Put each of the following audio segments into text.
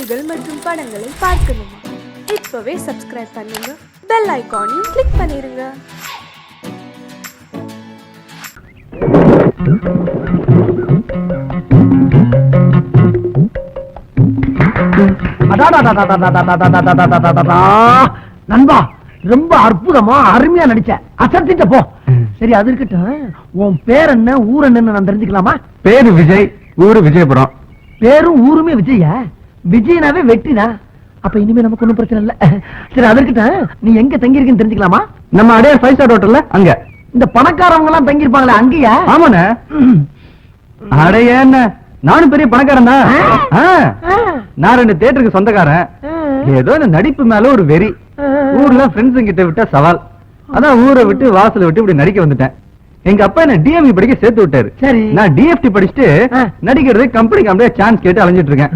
நிகழ்ச்சிகள் மற்றும் படங்களை பார்க்கணுமா? இப்பவே சப்ஸ்கிரைப் பண்ணுங்க, பெல் ஐகானையும் கிளிக் பண்ணிருங்க. நண்பா, ரொம்ப அற்புதமா அருமையா நடிச்ச, அசத்திட்ட போ. சரி, அது இருக்கட்டும். உன் பேர் என்ன, ஊர் என்னன்னு நான் தெரிஞ்சுக்கலாமா? பேரு விஜய், ஊரு விஜயபுரம். பேரும் ஊருமே விஜய? விஜயனாவே வெட்டினா? அப்ப இனிமே நமக்கு ஒண்ணும் பிரச்சனை இல்ல. சரி, அது இருக்கட்டும். நீ எங்க தங்கி இருக்குன்னு தெரிஞ்சுக்கலாமா? நம்ம அடையார் 5 ஸ்டார் ஹோட்டல்ல. அங்க இந்த பணக்காரவங்க எல்லாம் தங்கி இருப்பாங்களே, அங்கயா? ஆமாண்ணே. அடைய என்ன, நானும் பெரிய பணக்காரன் தான். நான் 2 தியேட்டருக்கு சொந்தக்காரன். ஏதோ இந்த நடிப்பு மேல ஒரு வெறி. ஊர்ல ஃப்ரெண்ட்ஸ் கிட்ட விட்டா சவால். அதான் ஊரை விட்டு வாசலை விட்டு இப்படி நடிக்க வந்துட்டேன். எங்க அப்பா என்ன டிஎம்இ படிக்க சேர்த்து விட்டாரு. சரி, நான் டிஎஃப்டி படிச்சுட்டு நடிக்கிறது கம்பெனி கம்பெனியா சான்ஸ் கேட்டு அலைஞ்சிட்டு இருக்கேன்.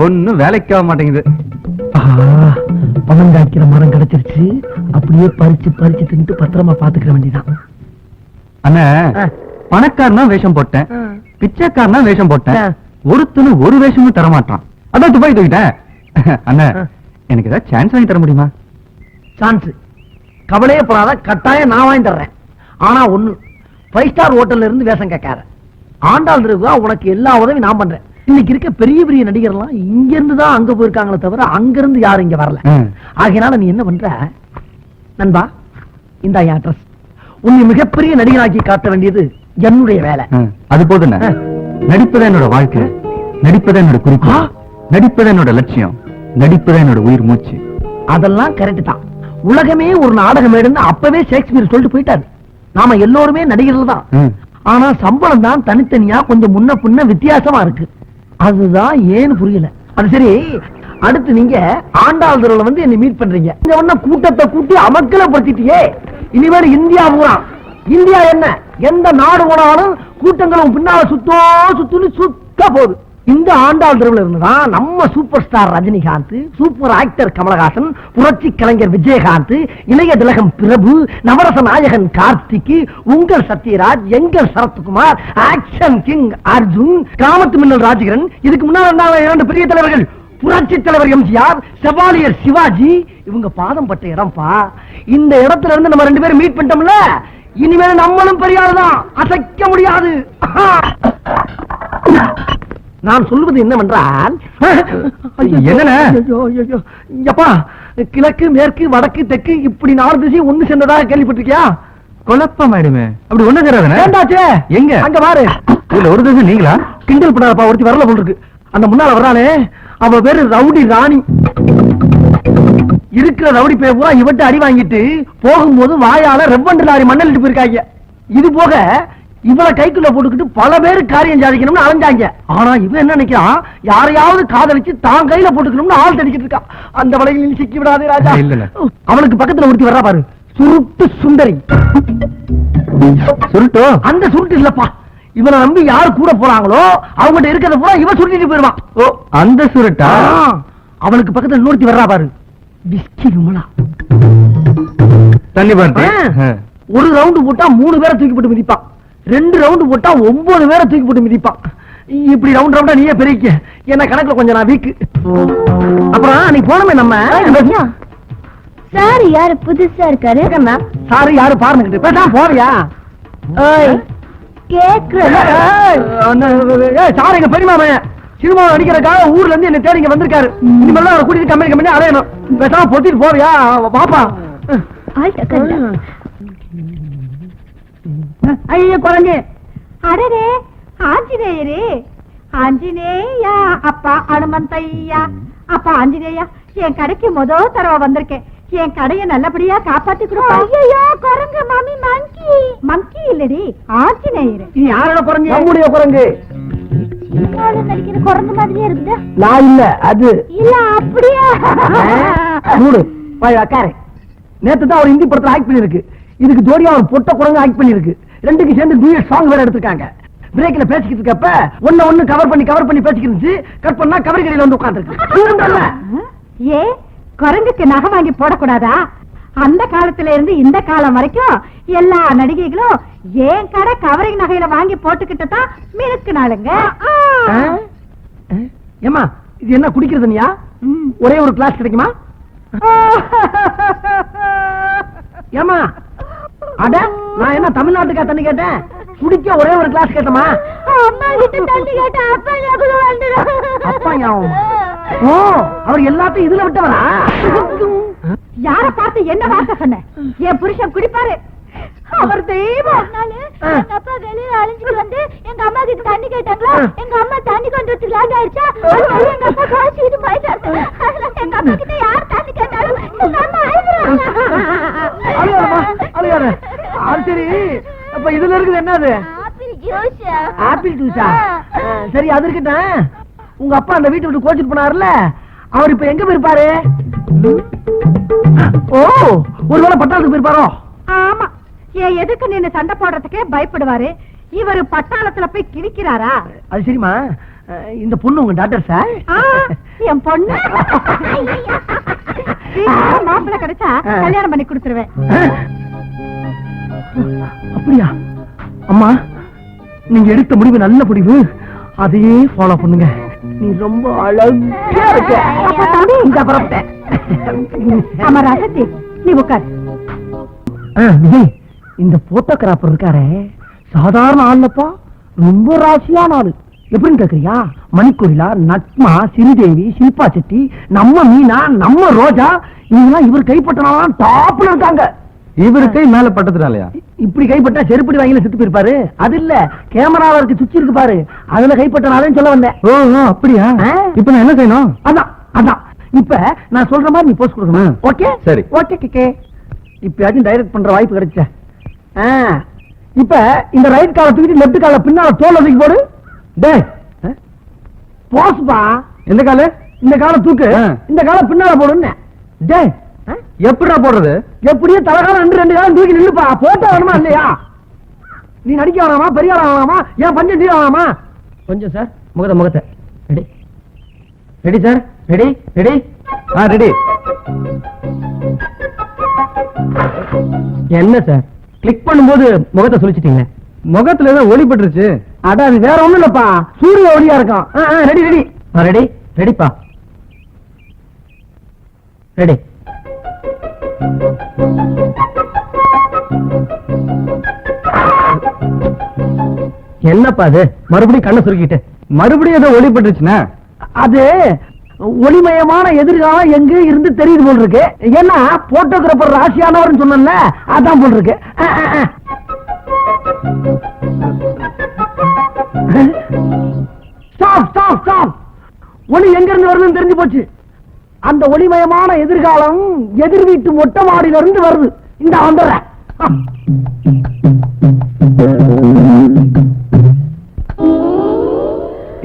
ஒன்னும் வேலைக்கு ஆக மாட்டேங்குது. பணம் காய்க்கிற மரம் கிடைச்சிருச்சு. அப்படியே பறிச்சு பறிச்சு தின்ட்டு பத்திரமா பாத்துக்கிற வேண்டியதான். அண்ணா, பணக்காரனா வேஷம் போட்டேன், பிச்சைக்காரனா வேஷம் போட்டேன். ஒருத்தனும் ஒரு வேஷமும் தர மாட்டான். அதான் துபாய் தூக்கிட்டேன். அண்ணா, எனக்கு ஏதாவது சான்ஸ் வாங்கி தர முடியுமா? சான்ஸ் கவலையே போறாத, கட்டாயம் நான் வாங்கி தர்றேன். ஆனா ஒண்ணு, 5 ஸ்டார் ஹோட்டல்ல இருந்து வேஷம் கேட்காத. ஆண்டாள் இருக்கா, உனக்கு எல்லா உதவியும் நான் பண்றேன். இன்னைக்கு இருக்க பெரிய பெரிய நடிகர்லாம் இங்க இருந்து தான் அங்க போயிருக்காங்களே தவிர அங்க இருந்து யாரும் இங்க வரல. ஆகையினால நீ என்ன பண்ற நண்பா, இந்த அட்ரஸ். உன்னை மிகப்பெரிய நடிகராக்கி காட்ட வேண்டியது என்னுடைய வேலை. அது போதும். நடிப்பதா என்னோட வாழ்க்கை, நடிப்பதா என்னோட குறிப்பு, நடிப்பதா என்னோட லட்சியம், நடிப்பதா என்னோட உயிர் மூச்சு. அதெல்லாம் கரெக்ட் தான். உலகமே ஒரு நாடகம் எடுன்னு அப்பவே ஷேக்ஸ்பியர் சொல்லிட்டு போயிட்டாரு. நாம எல்லோருமே நடிகர்கள் தான். ஆனா சம்பளம் தான் தனித்தனியா கொஞ்சம் முன்ன பின்ன வித்தியாசமா இருக்கு. அதுதான் ஏன்னு புரியல. அது சரி, அடுத்து நீங்க ஆண்டாள் தெருவுல வந்து என்ன மீட் பண்றீங்க. இந்த ஒண்ணு கூட்டத்தை கூட்டி அமக்கலப்படுத்திட்டியே. இனிமேல் இந்தியா பூரா, இந்தியா என்ன எந்த நாடு போனாலும் கூட்டங்களும் பின்னால சுத்துன்னு சுத்த போகுது. இந்த ஆண்டாள் தெருவுல இருந்துதான் நம்ம super star Rajinikanth, super actor Kamal Haasan, புரட்சி கலைஞர் விஜயகாந்த், இளைய திலகம் பிரபு, நவரச நாயகன் கார்த்திக், உங்கள் சத்யராஜ், எங்கள் சரத்குமார், ஆக்ஷன் கிங் அர்ஜுன், கிராமத்து மின்னல் ராஜகிரண், இதுக்கு முன்னாடி 2 பெரிய தலைவர்கள், புரட்சி தலைவர் எம்ஜிஆர், செவாலியர் சிவாஜி, இவங்க பாதம் பட்ட இடம்பா. இந்த இடத்துல இருந்து நம்ம 2 பேரும் மீட் பண்ணிட்டோம்ல, இனிமேல் நம்மளும் பெரிய ஆளுதான், அசைக்க முடியாது. நான் சொல்வது என்னவென்றால், என்னப்பா, கிழக்கு மேற்கு வடக்கு தெற்கு இப்படி 4 திசையும் ஒண்ணு சேர்ந்ததாக கேள்விப்பட்டிருக்கியா? குழப்பம் ஆயிடுமே. அப்படி ஒண்ணு சேராதே. எங்க அங்க பாரு, இதுல ஒரு திசை நீங்களா? கிண்டல் பண்ணாதப்பா, ஒருத்தி வரல போல் இருக்கு. அந்த முன்னால வர்றானே, அவ பேரு ரவுடி ராணி. இருக்கிற ரவுடி பேர் பூரா இவட்ட அடி வாங்கிட்டு போகும்போது வாயால ரெவண்டு லாரி மண்ணலிட்டு போயிருக்காங்க. இது போக இவளை கைக்குள்ள போட்டுக்கிட்டு பல பேரு காரியம் சாதிக்கணும்னு அலைஞ்சாங்க. ஆனா இவன் என்ன நினைக்கிறான், யாரையாவது காதலிச்சு தான் கையில போட்டுக்கணும்னு ஆள் தடிக்கிட்டு இருக்கான். அந்த வலையில் சிக்கி விடாதே ராஜா. அவனுக்கு பக்கத்துல ஒருத்தி வர்றா பாரு, சுருட்டு சுந்தரி. சுருட்டோ? அந்த சுருட்டு இல்லப்பா, இவனை நம்பி யாரு கூட போறாங்களோ அவங்ககிட்ட இருக்கிறத பூரா இவன் சுருட்டிட்டு போயிருவான். ஓ, அந்த சுருட்டா? அவனுக்கு பக்கத்துல இன்னொருத்தி வர்றா பாரு, விஸ்கி விமலா. தண்ணி பார்த்து ஒரு ரவுண்டு போட்டா 3 பேரை தூக்கி போட்டு மிதிப்பான், 2 ரவுண்டு போட்டா 9 பேரை தூக்கி போட்டு மிதிப்பான். இப்படி ரவுண்ட் ரவுண்டா நீயே பெருக்க, என்ன கணக்குல கொஞ்சம் நான் வீக்கு. அப்புறம் நீ போனமே நம்ம சார் யாரு புதுசா இருக்காரு? சாரு யாரு பாருங்க பேசாம போறியா? சார் எங்க பெரியமாமன் சினிமா நடிக்கிறதுக்காக ஊர்ல இருந்து என்ன தேடி இங்க வந்திருக்காரு. இனிமேல் அவரை கூட்டிட்டு கம்பெனி அலையணும். பேசாம பொத்திட்டு போறியா? பாப்பா ஐயோ குழந்தை. அடரே ஆஞ்சநேயரே, ஆஞ்சநேயா அப்பா அனுமந்தையா. அப்பா ஆஞ்சநேயா, என் கடைக்கு முதல் தடவை வந்திருக்கேன். என் கடையை நல்லபடியா காப்பாத்தி கொடுப்பா. ஐயோ குரங்கு மாமி, மங்கி. மங்கி இல்லடி, ஆஞ்சநேயர். நீ யாரோட குரங்கு? நம்முடைய குரங்கு. நடிக்கிற குரங்கு மாதிரியே இருக்குது. நான் இல்ல, அது இல்ல. அப்படியா? நேத்து தான் ஒரு ஹிந்தி படத்துல ஆக்ட் பண்ணிருக்கு. இதுக்கு ஜோடியா ஒரு பொட்ட குரங்கு ஆக்ட் பண்ணிருக்கு. 2க்கு சேர்ந்து டூயட் சாங் வேற எடுத்துருக்காங்க. பிரேக்ல பேசிக்கிட்டு இருக்கப்ப ஒண்ணு கவர் பண்ணி பேசிக்கிட்டு இருந்துச்சு. கட் பண்ணா கவரி கடையில வந்து உட்கார்ந்துருக்கு. ஏ, குரங்குக்கு நகை வாங்கி போடக்கூடாதா? அந்த காலத்துல இருந்து இந்த காலம் வரைக்கும் எல்லா நடிகைகளும் ஏன் கடை கவரிங் நகையில வாங்கி போட்டுக்கிட்டு தான் மினுக்கு நாளுங்க. ஏமா இது என்ன குடிக்கிறது தண்ணியா? ஒரே ஒரு கிளாஸ் கிடைக்குமா? ஏமா அட நான் என்ன தமிழ்நாட்டுக்கா தண்ணி கேட்டேன்? குடிக்க ஒரே ஒரு கிளாஸ் கேட்டமா? அம்மா கிட்ட தண்ணி கேட்டா அப்பா ஞாபகம் வந்துடும். அப்பா ஞாபகம்? ஓ, அவர் எல்லாத்தையும் இதுல விட்டவரா? யார பார்த்து என்ன வார்த்தை சொன்ன? என் புருஷன் குடிப்பாரு, அவர் தெய்வம். எங்க அப்பா வெளியில அழிஞ்சிட்டு வந்து எங்க அம்மா கிட்ட தண்ணி கேட்டாங்களா, எங்க அம்மா தண்ணி கொண்டு வந்து லேட் ஆயிடுச்சா, எங்க அப்பா காய்ச்சிட்டு போயிட்டாரு. எங்க அம்மா கிட்ட யார் தண்ணி கேட்டாலும் எங்க அம்மா அழுகாத. அது சரி, அப்ப இதுல இருக்குது என்னது? ஆப்பிள் ஜூஸா? சரி, அது இருக்கட்டும். உங்க அப்பா அந்த வீட்டை விட்டு கோச்சிட்டு போனாருல, அவர் இப்ப எங்க போயிருப்பாரு? ஓ, ஒருவேளை பட்டாளத்துக்கு போயிருப்பாரோ? ஆமா, ஏன் எதுக்கு நின்னு சண்டை போடுறதுக்கே பயப்படுவாரு. இவரு பட்டாளத்துல போய் கிழிக்கிறாரா? அது சரிமா, இந்த பொண்ணு உங்க டாக்டர் சார்? என் பொண்ணு மாப்பிள்ள கிடைச்சா கல்யாணம் பண்ணி கொடுத்துருவேன். அப்படியா? அம்மா, நீங்க எடுத்த முடிவு நல்ல முடிவு, அதையே ஃபாலோ பண்ணுங்க. நீ ரொம்ப அழகா இருக்க. ஆமா ராசத்தி, நீ உட்கார். விஜய், இந்த போட்டோகிராஃபர் இருக்காரே சாதாரண ஆள்லப்பா, ரொம்ப ராசியான ஆளு. எப்படின்னு கேக்குறியா? மணிக்கொரிலா, நட்மா, சிறுதேவி, ஷில்பா செட்டி, நம்ம மீனா, நம்ம ரோஜா, இவங்கெல்லாம் இவர் கைப்பற்றினாலும் டாப்ல இருக்காங்க. இவரு கை மேல பட்டதுனாலயா? இப்படி கைப்பட்டா செருப்படி வாங்கில செத்து போயிருப்பாரு. அது இல்ல, கேமரால இருக்கு சுவிட்ச் இருக்கு பாரு, அதுல கைப்பற்றினாலும் சொல்ல வந்தேன். ஓ அப்படியா? இப்ப நான் என்ன செய்யணும்? அதான் அதான், இப்ப நான் சொல்ற மாதிரி நீ போஸ்ட் கொடுக்கணும். ஓகே சரி. ஓகே கேக்கே. இப்பயாச்சும் டைரக்ட் பண்ற வாய்ப்பு கிடைச்ச. இப்ப இந்த ரைட் கால தூக்கிட்டு லெஃப்ட் கால பின்னால தோல்ல தூக்கி போடு. டேய், போஸ்பா. எந்த கால? இந்த கால தூக்கு, இந்த கால பின்னால போடுன்னு. டேய், எப்படிடா போடுறது? எப்படியே தலைகாலம் ரெண்டு காலம் தூக்கி நில்லுப்பா. போட்டோ வேணுமா இல்லையா? நீ நடிக்க வேணாமா, பெரிய ஆளா வேணாமா, ஏன் பஞ்சம் தீர வேணாமா? கொஞ்சம் சார், முகத்தை ready ready sir, ready ready. Ready. என்ன சார், கிளிக் பண்ணும்போது முகத்தை சொல்லிச்சிட்டீங்க. முகத்துல ஏதோ ஒளி பட்டுருச்சு. அட, அது வேற ஒண்ணும் இல்லப்பா, சூரிய ஒளியா இருக்கும். ரெடி ரெடி ரெடி ரெடிப்பா, ரெடி. என்னப்பா அது, மறுபடியும் கண்ணை சுருக்கிட்டு? மறுபடியும் ஏதோ ஒளி பட்டுருச்சுன்னா? அது ஒளிமயமான எதிர்காலம் எங்க இருந்து தெரியுது போல் இருக்கு. ஏன்னா போட்டோகிராபர் ராசியானவர் சொன்னல, அதான் போல் இருக்கு. Stop stop stop. ஒளி எங்க இருந்து வருதுன்னு தெரிஞ்சு போச்சு. அந்த ஒளிமயமான எதிர்காலம் எதிர் வீட்டு மொட்டை மாடியில இருந்து வருது. இந்த வந்துடுற.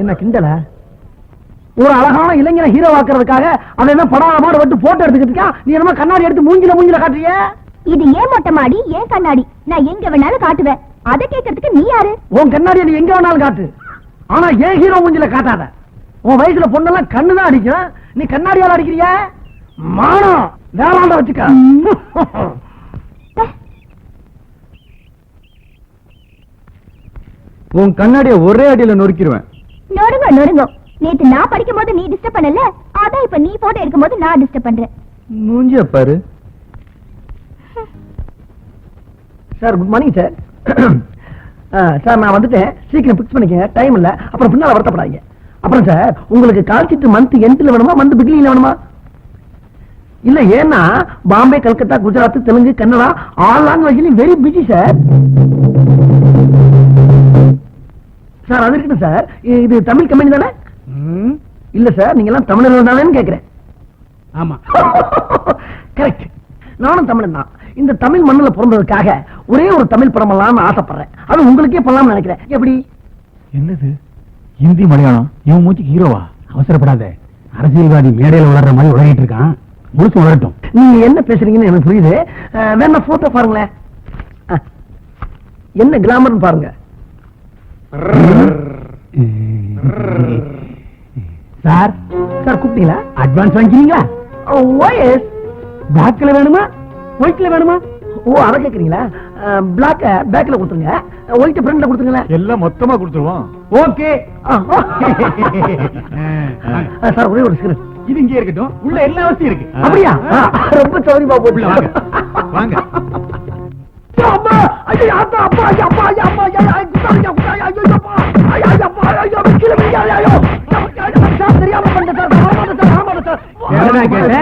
என்ன கிண்டல? ஒரு அழகான இளைஞனை ஹீரோ ஆக்குறதுக்காக அவன் என்ன படாம விட்டு போட்டோ எடுத்துக்கிட்டு நீ என்ன கண்ணாடி எடுத்து மூஞ்சில காட்டுறிய? இது ஏன் மொட்டை மாடி, ஏன் கண்ணாடி? நான் எங்க வேணாலும் காட்டுவேன். அதை கேட்கறதுக்கு நீ யாரு? உன் கண்ணாடியை நீ எங்க வேணாலும் காட்டு, ஆனா ஏன் ஹீரோ மூஞ்சில காட்டாத. உன் வயசுல பொண்ணெல்லாம் கண்ணுதான் அடிக்கும், நீ கண்ணாடியால அடிக்கிறிய? மானம் வேளாண்ட வச்சுக்க. உன் கண்ணாடிய ஒரே அடியில நொறுக்கிடுவேன். நொறுங்க நொறுங்க. நேத்து நான் படிக்கும் போது நீ டிஸ்டர்ப் பண்ணல, அதான் இப்ப நீ போட்டோ எடுக்கும் போது நான் டிஸ்டர்ப் பண்றேன். மூஞ்சிய பாரு. Sir, good morning sir. Sir, நான் வந்துட்டேன், சீக்கிரம் பிக்ஸ் பண்ணிக்கங்க, டைம் இல்ல, அப்புறம் பின்னால வருத்தப்படாதீங்க. அப்புறம் சார், உங்களுக்கு கால்ஷீட் மந்த் எண்ட்ல வேணுமா, மந்த் பிகினிங்ல வேணுமா? இல்ல, ஏன்னா பாம்பே, கல்கத்தா, குஜராத், தெலுங்கு, கன்னடா ஆல் லாங்குவேஜ்லயும் வெரி பிஸி சார். சார், அது இருக்கட்டும் சார், இது தமிழ் கம்பெனி தானே? இல்ல சார், நீங்க எல்லாம் தமிழர்கள் தானேன்னு கேக்குறேன். ஆமா, கரெக்ட். நானும் தமிழன் தான். இந்த தமிழ் மண்ணுல பிறந்ததுக்காக ஒரே ஒரு தமிழ் படம் எல்லாம் ஆசைப்படுறேன். அது உங்களுக்கே பண்ணலாம்னு நினைக்கிறேன். எப்படி? என்னது ஹிந்தி மலையாளம்? இவன் மூச்சுக்கு ஹீரோவா? அவசரப்படாத, அரசியல்வாதி மேடையில் வளர்ற மாதிரி உலகிட்டு இருக்கான், முழுசு வளரட்டும். நீங்க என்ன பேசுறீங்கன்னு எனக்கு புரியுது. வேணா போட்டோ பாருங்களேன். என்ன கிளாமர்னு பாருங்க. சார், சார் கூப்பிட்டீங்களா? அட்வான்ஸ் வாங்கிக்கிறீங்களா? ஓஎஸ். பேக்ல வேணுமா, ஒயிட்ல வேணுமா? ஓ, அதை கேக்குறீங்களா? பிளாக் பேக்ல கொடுத்துருங்க, ஒயிட் ஃப்ரண்ட்ல கொடுத்துருங்க. எல்லாம் மொத்தமா கொடுத்துருவோம். ஓகே சார் ஒரே ஒரு சிகரெட். இது இங்கே இருக்கட்டும், உள்ள எல்லா வசதியும் இருக்கு. அப்படியா? ரொம்ப சௌரியமா போட்டு வாங்க வாங்க. அம்மா ஐயா அப்பா அப்பா ஐயா அப்பா ஐயா அப்பா ஐயா குத்தாரியா குத்தாரியா ஐயோ அப்பா ஐயா அப்பா ஐயா கீழ விழுங்க ஐயோ சார் தெரியாம பண்ண சார் ஆமாடா சார் என்னடா கேட்ட?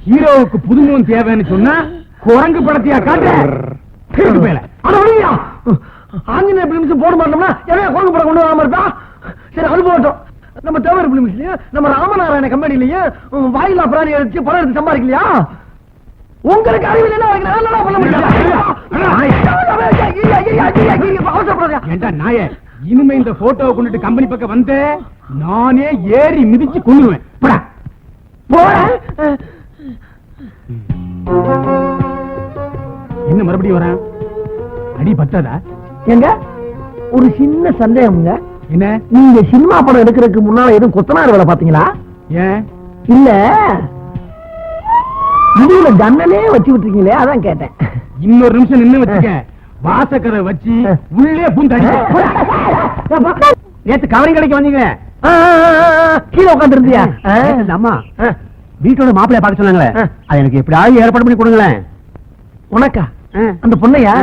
ஹீரோவுக்கு புதுமுகம் தேவைன்னு சொன்னா குரங்கு படத்தையா காட்டு. ஆஞ்சநேய பிலிம்ஸ் போட மாட்டோம்னா என்ன குரங்கு படம் கொண்டு வராம இருக்கா? சரி அது போட்டோம். நம்ம தேவர் பிலிம்ஸ்லயும் நம்ம ராமநாராயண கம்பெனிலயும் வாயிலா பிராணி எடுத்து படம் எடுத்து சம்பாதிக்கலையா? உங்களுக்கு அறிவில் என்ன பண்ண முடியாது. நாயே, இனிமே இந்த போட்டோவை கொண்டுட்டு கம்பெனி பக்கம் வந்து நானே ஏறி மிதிச்சு கொள்ளுவேன். என்ன மறுபடியும் வரேன்? அடி பத்தாதா? எங்க ஒரு சின்ன சந்தேகம்ங்க. என்ன? நீங்க சினிமா படம் எடுக்கிறதுக்கு முன்னால எதுவும் கொத்தனார் வேலை பாத்தீங்களா? ஏன் இல்ல இதுல ஜன்னலே வச்சு விட்டுருக்கீங்களே, அதான் கேட்டேன். இன்னொரு நிமிஷம் நின்னு வச்சுக்க, வாசக்கரை வச்சு உள்ளே பூந்தாடி. நேத்து கவரிங் கடைக்கு வந்தீங்க, கீழே உட்காந்து இருந்தியா? அம்மா வீட்டோட மாப்பிள்ளைய பார்க்க சொன்னாங்களே, அது எனக்கு எப்படியாவது ஏற்பாடு பண்ணி கொடுங்களேன். உனக்கா? அந்த பொண்ணையா?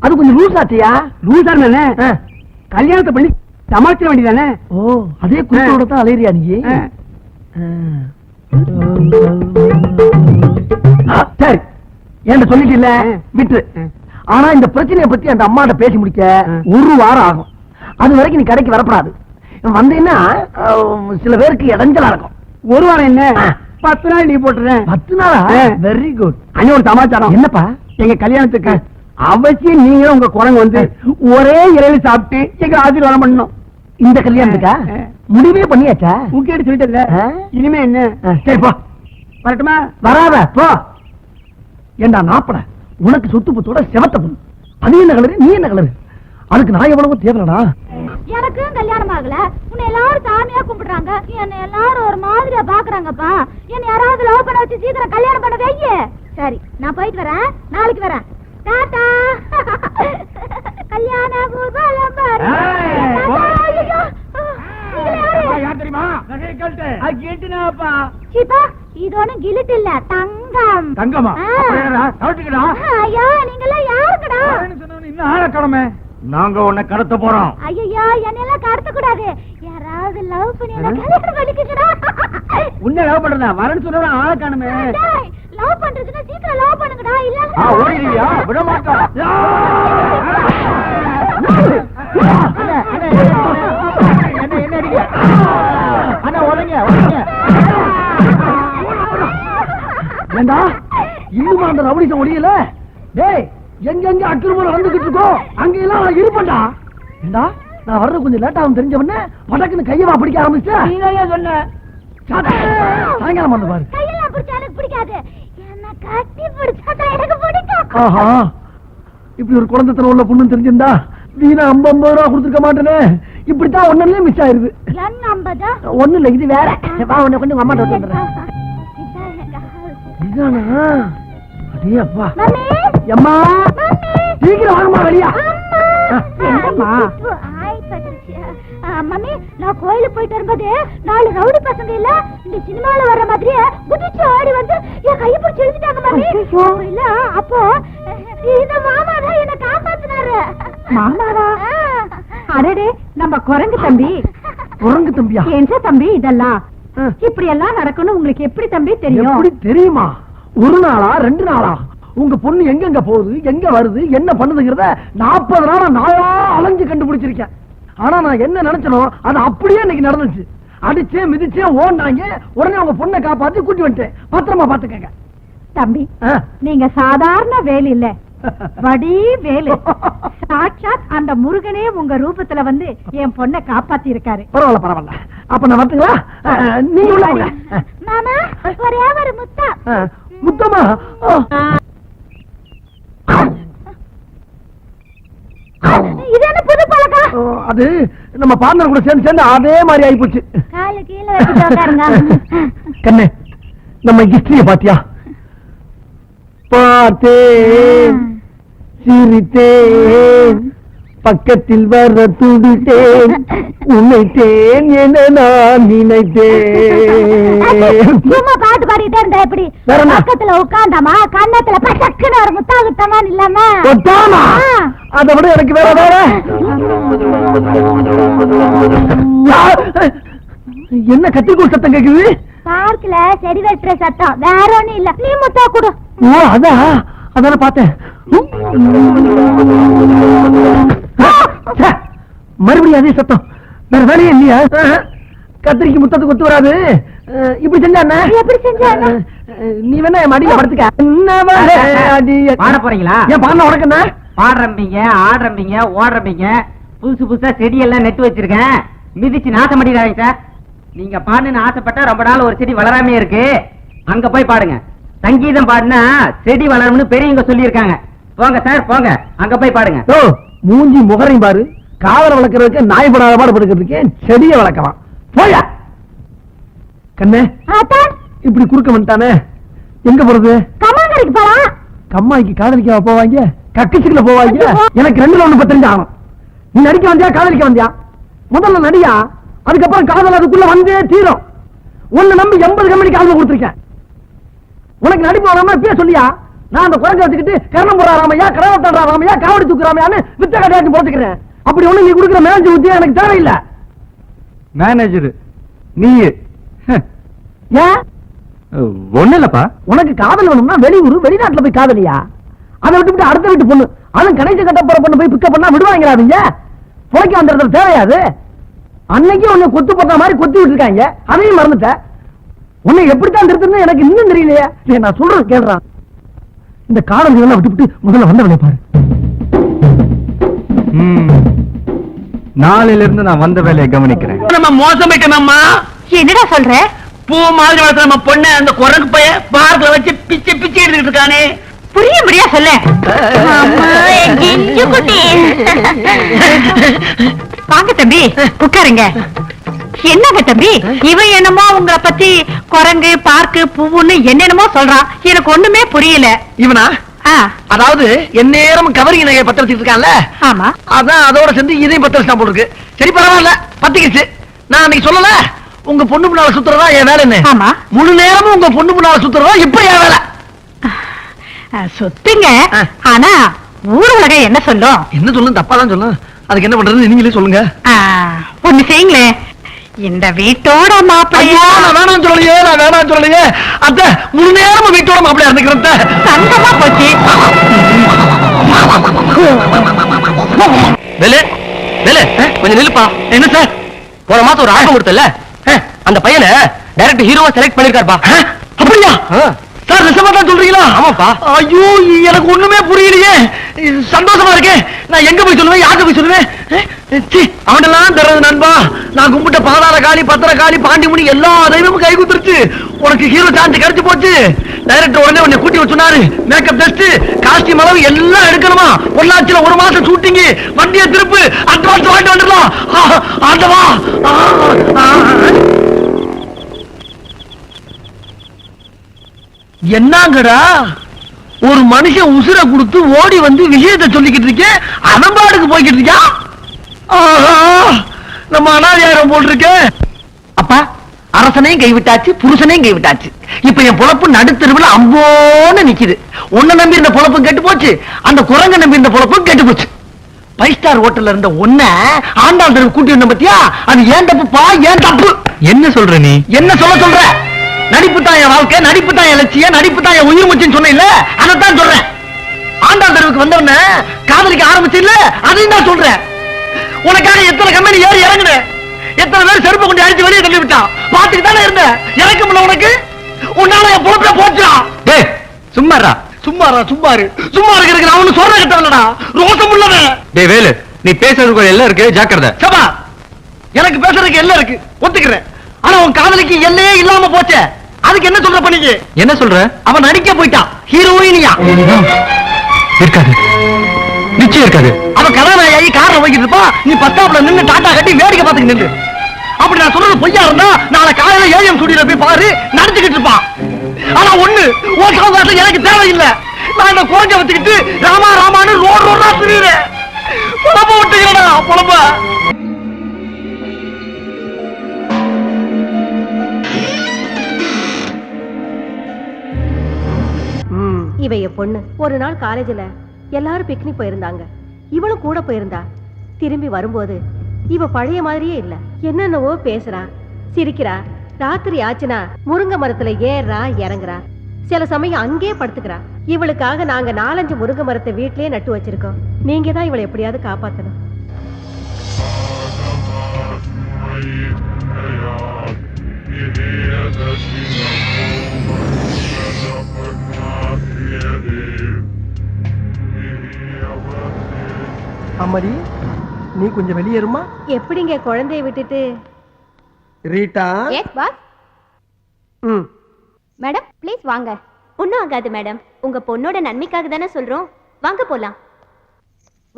அது கொஞ்சம் லூஸ் ஆச்சியா? லூசா தானே, கல்யாணத்தை பண்ணி சமாளிக்க வேண்டியதானே. ஓ, அதே குடும்பத்தோட தான் அலையிறியா நீ? சரி, ஏன் சொல்லிட்டு இல்ல விட்டு. ஆனா இந்த பிரச்சனையை பத்தி அந்த அம்மாட்ட பேசி முடிக்க ஒரு வாரம் ஆகும். அது வரைக்கும் நீ கடைக்கு வரப்படாது. வந்தீங்கன்னா சில பேருக்கு இடைஞ்சலா இருக்கும். ஒரு வாரம் என்ன, 10 நாள் லீவ் போட்டுறேன். 10 நாளா? Very good. அண்ணன் ஒரு சமாச்சாரம். என்னப்பா? எங்க கல்யாணத்துக்கு அவசியம் நீங்களும் உங்க குரங்கு வந்து ஒரே இலையில சாப்பிட்டு எங்க ஆசீர்வாதம் பண்ணணும். இந்த கல்யாணத்துக்கா? முடிவே பண்ணியாச்சா? உங்ககிட்ட சொல்லிட்டல, இனிமே என்ன? சரி போ. வரட்டுமா? வராத போ. ஏண்டா நாப்பட, உனக்கு சொத்து புத்தோட செவத்த பொண்ணு, அது என்ன கலரு, நீ என்ன கலரு? அதுக்கு நான் எவ்வளவு தேவைடா? எனக்கு கல்யாணம் ஆகல, உன்னை எல்லாரும் சாமியா கும்பிடுறாங்க, என்ன எல்லாரும் ஒரு மாதிரியா பாக்குறாங்கப்பா. என்ன யாராவது லவ் பண்ண வச்சு சீக்கிரம் கல்யாணம் பண்ண வையே. சரி, நான் போயிட்டு வரேன், நாளைக்கு வரேன். டாடா. கல்யாண ஊர்வலம் வரும். இது ஒண்ணும் கிலிட் இல்ல, தங்கம். தங்கமா? ஐயோ, நீங்கெல்லாம் யாருங்கடா? இன்னும் ஆள கடமை. நாங்க உன்னை கடத்த போறோம். ஐயோ, என்னெல்லாம் கடத்த கூடாது. யாராவது லவ் பண்ணி என்ன கல்யாணம் பண்ணிக்கடா. உன்னை லவ் பண்றதா? வரன்னு சொன்னா ஆள காணுமே. லவ் பண்றதுன்னா சீக்கிரம் லவ் பண்ணுங்கடா, இல்ல ஓடிடுவியா? விட மாட்டோம். என்ன அடிக்க? அண்ணா ஒழுங்க ஒழுங்க. ஏண்டா இன்னும் அந்த ரவுடிசம் ஒடியல? டேய், எங்க அக்கிரமம் நடந்துகிட்டு இருக்கோ அங்கெல்லாம் நான் இருப்பேன்டா. ஏண்டா நான் வர்றது கொஞ்சம் லேட் ஆகும் தெரிஞ்சவொடனே படக்குன்னு கையவா பிடிக்க ஆரம்பிச்சா? நீங்க சொன்ன சாயங்காலம் வந்து பாரு. கையெல்லாம் பிடிச்சா எனக்கு பிடிக்காது, என்ன கட்டி பிடிச்சா எனக்கு பிடிக்கும். ஆஹா, இப்படி ஒரு குழந்தைத்தனம் உள்ள பொண்ணு தெரிஞ்சிருந்தா வீணா 50 ரூபா கொடுத்துருக்க மாட்டேனே. இப்படித்தான் ஒன்னே மிஸ் ஆயிருது. என்ன 50? ஒண்ணு இல்ல, இது வேற. வா, உன்னை கொண்டு உங்க அம்மாட்ட வந்துடுறேன். இதானா? அடே அப்பா. அம்மா சீக்கிரம் வாங்கம்மா வெளியா. மம்மி, நான் கோயிலுக்கு போயிட்டு வரும்போது 4 ரவுடி பசங்க இல்ல இந்த சினிமால வர்ற மாதிரியே குதிச்சு ஆடி வந்து என் கையை பிடிச்சி எழுதிட்டாங்க மம்மி. இல்ல அப்போ இந்த மாமா தான் என்ன காப்பாத்தினாரு. மாமாவா? அடடே, நம்ம குரங்கு தம்பி. குரங்கு தம்பியா? என்ன தம்பி இதெல்லாம்? இப்படி எல்லாம் நடக்கணும் உங்களுக்கு எப்படி தம்பி தெரியும்? எப்படி தெரியுமா? ஒரு நாளா 2 நாளா உங்க பொண்ணு எங்கெங்க போகுது, எங்க வருது, என்ன பண்ணுதுங்கிறத 40 நாளா நாயா அலைஞ்சு கண்டுபிடிச்சிருக்கேன். ஆனா நான் என்ன நினைச்சனோ அது அப்படியே இன்னைக்கு நடந்துச்சு. அடிச்சே மிதிச்சே ஓடுனாங்க. உடனே உங்க பொண்ணை காப்பாத்தி கூட்டி வந்துட்டேன். பத்திரமா பாத்துக்கங்க தம்பி. நீங்க சாதாரண வேலை இல்ல, வடி வேலை. சாட்சாத் அந்த முருகனே உங்க ரூபத்துல வந்து என் பொண்ணை காப்பாத்தி இருக்காரு. பரவாயில்ல பரவாயில்ல. அப்ப நான் வரட்டுங்களா? நீங்க உள்ள வாங்க. மாமா, ஒரே ஒரு முத்தா. முத்தமா? இது என்ன புது பழக்கம்? அது நம்ம பார்ட்னர் கூட சேர்ந்து சேர்ந்து அதே மாதிரி ஆயிப்போச்சு. கால கீழ வச்சுட்டு உட்காருங்க. கண்ணே, நம்ம ஹிஸ்டரிய பாத்தியா? பார்த்தேன், சிரித்தேன், பக்கத்தில் வர துடித்தேன், உன்னைத்தேன் என நான் நினைத்தேன். சும்மா பாட்டு பாடிட்டே இருந்தா எப்படி? பக்கத்துல உட்கார்ந்தாமா கண்ணத்துல பச்சக்குன்னு ஒரு முத்தாகுத்தமா இல்லாம அதை விட எனக்கு வேற வேற என்ன கத்திரிக்கோள் சத்தம் கேக்குது? பார்க்கல செடி வெட்டுற சத்தம், வேற ஒண்ணும் இல்ல. நீ முத்தா கொடு. ஓ அதான பார்த்தேன். மறுபடியும் அதே சத்தம், வேற வேலையே இல்லையா? கத்திரிக்கு முத்தத்துக்கு ஒத்து வராது. இப்படி செஞ்சா எப்படி செஞ்சா? நீ வேணா என் மடியில படுத்துக்க. பாட போறீங்களா? ஏன் பாடின உனக்கு என்ன? பாடுறீங்க, ஆடுறீங்க, ஓடுறீங்க, புதுசு புதுசா செடி எல்லாம் நட்டு வச்சிருக்கேன். மிதிச்சு நாசம் பண்ணிடாதீங்க சார். நீங்க பாடுன்னு ஆசைப்பட்டா ரொம்ப நாள் ஒரு செடி வளராமே இருக்கு. அங்க போய் பாடுங்க. சங்கீதம் பாடுனா செடி வளரும்னு பெரியவங்க சொல்லி இருக்காங்க. போங்க சார், போங்க, அங்க போய் பாடுங்க. ஓ, மூஞ்சி முகரையும் பாரு. காதல வளர்க்கறதுக்கு நாய் படாத பாடு படுக்கிறதுக்கு செடியை வளர்க்கலாம். போயா கண்ணே, இப்படி குறுக்க வந்துட்டானே, எங்க போறது? கம்மாங்கரைக்கு போலாம். கம்மாய்க்கு காதலிக்க போவாங்க, கக்கிச்சுக்குள்ள போவாங்க. எனக்கு 2ல 1 35 ஆகணும். நீ நடிக்க வந்தியா காதலிக்க வந்தியா? முதல்ல நடியா, அதுக்கப்புறம் காதல் அதுக்குள்ள வந்தே தீரும். உன்னை நம்பி 80 கம்பெனிக்கு ஆல்பம் கொடுத்துருக்கேன். உனக்கு நடிப்பு வராம இப்பயே சொல்லியா? நான் அந்த குறைஞ்ச வச்சுக்கிட்டு கரணம் போடுற ராமையா, கடவத்தா ராமையா, காவடி தூக்குறாமையான்னு வித்த கடையாச்சு போட்டுக்கிறேன். அப்படி ஒண்ணு நீ கொடுக்குற மேனேஜர் உத்தியா எனக்கு தேவையில்லை. மேனேஜர் நீ ஏன்? ஒண்ணு இல்லப்பா. உனக்கு காதல் வேணும்னா வெளியூர் வெளிநாட்டுல போய் காதலியா? அதை விட்டு அடுத்த வீட்டு பொண்ணு, அதுவும் கணேச கட்ட போற பொண்ணு போய் பிக்கப் பண்ணா விடுவாங்கிறாதீங்க. புழைக்க அந்த இடத்துல தேவையாது. அன்னைக்கு உன்னை கொத்து போட்ட மாதிரி கொத்தி விட்டு இருக்காங்க, அதையும் மறந்துட்ட. உன்னை எப்படித்தான் திருத்தணும் எனக்கு இன்னும் தெரியலையே. நான் சொல்றது கேள்றான். இந்த காதல் எல்லாம் விட்டுவிட்டு முதல்ல வந்தவனை பாரு. நாளையில இருந்து நான் வந்த வேலையை கவனிக்கிறேன். நம்ம மோசமாயிட்டோம்மா. என்னடா சொல்ற? பூ மாதிரி வளர்த்த நம்ம பொண்ணு அந்த குரங்கு பைய பார்க்கல வச்சு பிச்சை பிச்சை எடுத்துக்கிட்டு இருக்கானே. புரியும்படியா சொல்ல. வாங்க தம்பி, உட்காருங்க. என்னங்க தம்பி, இவன் என்னமோ உங்களை பத்தி குரங்கு பார்க்கு பூவுன்னு என்னென்னமோ சொல்றான். எனக்கு ஒண்ணுமே புரியல. இவனா? அதாவது எந்நேரம் கவரிங் நகையை பத்த வச்சுட்டு இருக்கான்ல. ஆமா, அதான் அதோட சேர்ந்து இதையும் பத்த வச்சுட்டான் போல இருக்கு. சரி பரவாயில்ல, பத்திக்கிச்சு. நான் அன்னைக்கு சொல்லல, உங்க பொண்ணு முன்னால சுத்துறதா என் வேலை என்ன? ஆமா, முழு நேரமும் உங்க பொண்ணு முன்னால சுத்துறதா இப்ப என் வேலை. சுத்துங்க, ஆனா ஊர் உலகம் என்ன சொல்லும்? என்ன சொல்லும்? தப்பாதான் சொல்லும். அதுக்கு என்ன பண்றது நீங்களே சொல்லுங்க. ஒண்ணு செய்யுங்களே, இந்த வீட்டோட மாப்பிள்ளையா? நான் வேணாம் சொல்லலையே, நான் வேணாம் சொல்லலையே. அத்தை முழு நேரமும் வீட்டோட மாப்பிள்ளையா இருந்துக்கிறேன். சந்தமா போச்சு. கொஞ்சம் நில்லுப்பா. என்ன சார், போன மாசம் ஒரு ஆல்பம் கொடுத்தல, அந்த பையனை டைரக்ட் ஹீரோவா செலக்ட் பண்ணிருக்காருப்பா. அப்படியா சார்? நிஜமா தான் சொல்றீங்களா? ஆமாப்பா. ஐயோ, எனக்கு ஒண்ணுமே புரியலையே. சந்தோஷமா இருக்கேன். நான் எங்க போய் சொல்லுவேன், யாருக்கு போய் சொல்லுவேன்? அவனெல்லாம் தர்றது நண்பா. நான் கும்பிட்ட பாதாள காளி, பத்திர காளி, பாண்டிமுனி எல்லா தெய்வமும் கை குத்துருச்சு. உனக்கு ஹீரோ சான்ஸ் கிடைச்சு போச்சு. டைரக்டர் உடனே உன்னை கூட்டி வச்சுனாரு. மேக்கப் டெஸ்ட், காஸ்டியூம் அளவு எல்லாம் எடுக்கணுமா. பொள்ளாச்சியில 1 மாசம் ஷூட்டிங். வண்டியை திருப்பு, அட்வான்ஸ் வாங்கிட்டு வந்துடலாம். ஆண்டவா. என்னங்கடா, ஒரு மனுஷன் உசுரை கொடுத்து ஓடி வந்து விஷயத்தை சொல்லிக்கிட்டு இருக்கேன், அவன் பாட்டுக்கு போய்கிட்டு இருக்கான். நம்ம அனாதியாரம் போட்டிருக்கேன். அப்பா, அரசனையும் கைவிட்டாச்சு, புருஷனையும் கைவிட்டாச்சு. இப்ப என் பொழப்பு நடுத்தெருவில் அம்போன்னு நிக்குது. உன்னை நம்பி இருந்த பொழப்பும் கெட்டு போச்சு, அந்த குரங்க நம்பி இருந்த பொழப்பும் கெட்டு போச்சு. 5 ஸ்டார் ஹோட்டல்ல இருந்த ஒன்ன ஆண்டாள் தெருவு கூட்டி வந்த பத்தியா? அது ஏன் தப்புப்பா, ஏன் தப்பு? என்ன சொல்ற நீ? என்ன சொல்ற? நடிப்பு தான் என் வாழ்க்கை, நடிப்பு தான் என் லட்சியம், நடிப்பு தான் என் உயிர் மூச்சுன்னு சொன்ன இல்ல, அதைத்தான் சொல்றேன். ஆண்டாள் தெருவுக்கு வந்தவன காதலிக்க ஆரம்பிச்சு இல்ல, அதையும் தான் சொல்றேன். உனக்காக எத்தனை கம்பெனி ஏறி இறங்குன, எத்தனை பேர் செருப்பு கொண்டு அடிச்சு வெளியே தள்ளி விட்டான். பாத்துக்கு தானே இருந்த. இறக்க முடியல உனக்கு. உன்னால என் பொழப்பே போச்சா? டேய் சும்மாரா. சும்மாரா? சும்மாரு சும்மா இருக்கிறதுக்கு நான் ஒண்ணு சொல்ற கிட்டவனடா, ரோசம் உள்ளவன். டேய் வேலு, நீ பேசுறதுக்கு எல்லாம் இருக்கு, ஜாக்கிரதை. சபா, எனக்கு பேசுறதுக்கு எல்லாம் இருக்கு, ஒத்துக்கிறேன். ஆனா உன் காதலிக்கு எல்லையே இல்லாம போச்சே, அதுக்கு என்ன சொல்ற பண்ணிக்கு? என்ன சொல்ற? அவன் நடிக்க போயிட்டான், ஹீரோயினியா இருக்காது. நிச்சயம் இருக்காது. அவ கதாநாயகி கார்ல போய்கிட்டு இருப்பா, நீ பஸ் ஸ்டாப்ல நின்னு டாட்டா கட்டி வேடிக்கை பார்த்துக்கிட்டு நின்று. அப்படி நான் சொல்றது பொய்யா இருந்தா நாளை காலையில ஏஎம் ஸ்டுடியோல போய் பாரு, நடந்துகிட்டு இருப்பான். ஆனா ஒண்ணு ஓட்டாங்க எனக்கு தேவையில்லை. நான் இந்த குறைஞ்ச வச்சுக்கிட்டு ராமா ராமான்னு ரோடு ரோடா திரியுறேன். புலம்ப விட்டுக்கிறடா புலம்ப. இவ என் பொண்ணு. ஒரு நாள் காலேஜ்ல எல்லாரும் பிக்னிக் போயிருந்தாங்க, இவளும் கூட போயிருந்தா. திரும்பி வரும்போது இவ பழைய மாதிரியே இல்ல. என்னென்னவோ பேசுறா, சிரிக்கிறா. ராத்திரி ஆச்சுனா முருங்கை மரத்துல ஏறா இறங்குறா. சில சமயம் அங்கே படுத்துக்கிறா. இவளுக்காக நாங்க 4-5 முருங்கை மரத்தை வீட்லயே நட்டு வச்சிருக்கோம். நீங்க தான் இவளை எப்படியாவது காப்பாத்தணும். அம்மாடி, நீ கொஞ்சம் வெளியேறுமா? எப்படிங்க குழந்தைய விட்டுட்டு? Rita. Yes boss. Madam please வாங்க. ஒன்றும் ஆகாது மேடம், உங்க பொண்ணோட நன்மைக்காக தானே சொல்றோம். வாங்க போலாம்.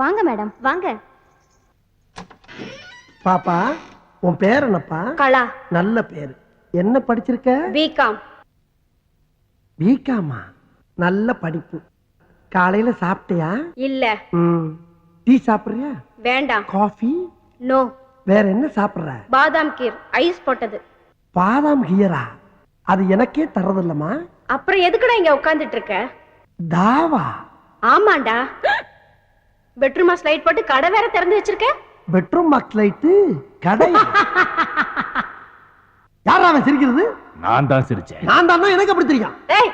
வாங்க மேடம் வாங்க. பாப்பா, உன் பேர் என்னப்பா? கலா. நல்ல பேரு. என்ன படிச்சிருக்க? பிகாம். பிகாமா? நல்ல படிப்பு. காலையில சாப்பிட்டியா? இல்ல. டீ சாப்பிடுறியா? வேண்டாம். காஃபி? நோ. வேற என்ன சாப்பிடுற? பாதாம் கீர் ஐஸ் போட்டது. பாதாம் கீரா? அது எனக்கே தரதில்லமா. அப்புறம் எதுக்குடா இங்க உட்கார்ந்துட்டு இருக்க? தாவா? ஆமாண்டா. பெட்ரூமா ஸ்லைட் போட்டு கடை வேற திறந்து வச்சிருக்க. பெட்ரூம் பாக்ஸ் லைட் கடை? யாரா அவன் சிரிக்கிறது? நான் தான் சிரிச்சேன். நான் தான். எனக்கு அப்படி தெரியும். ஏய்,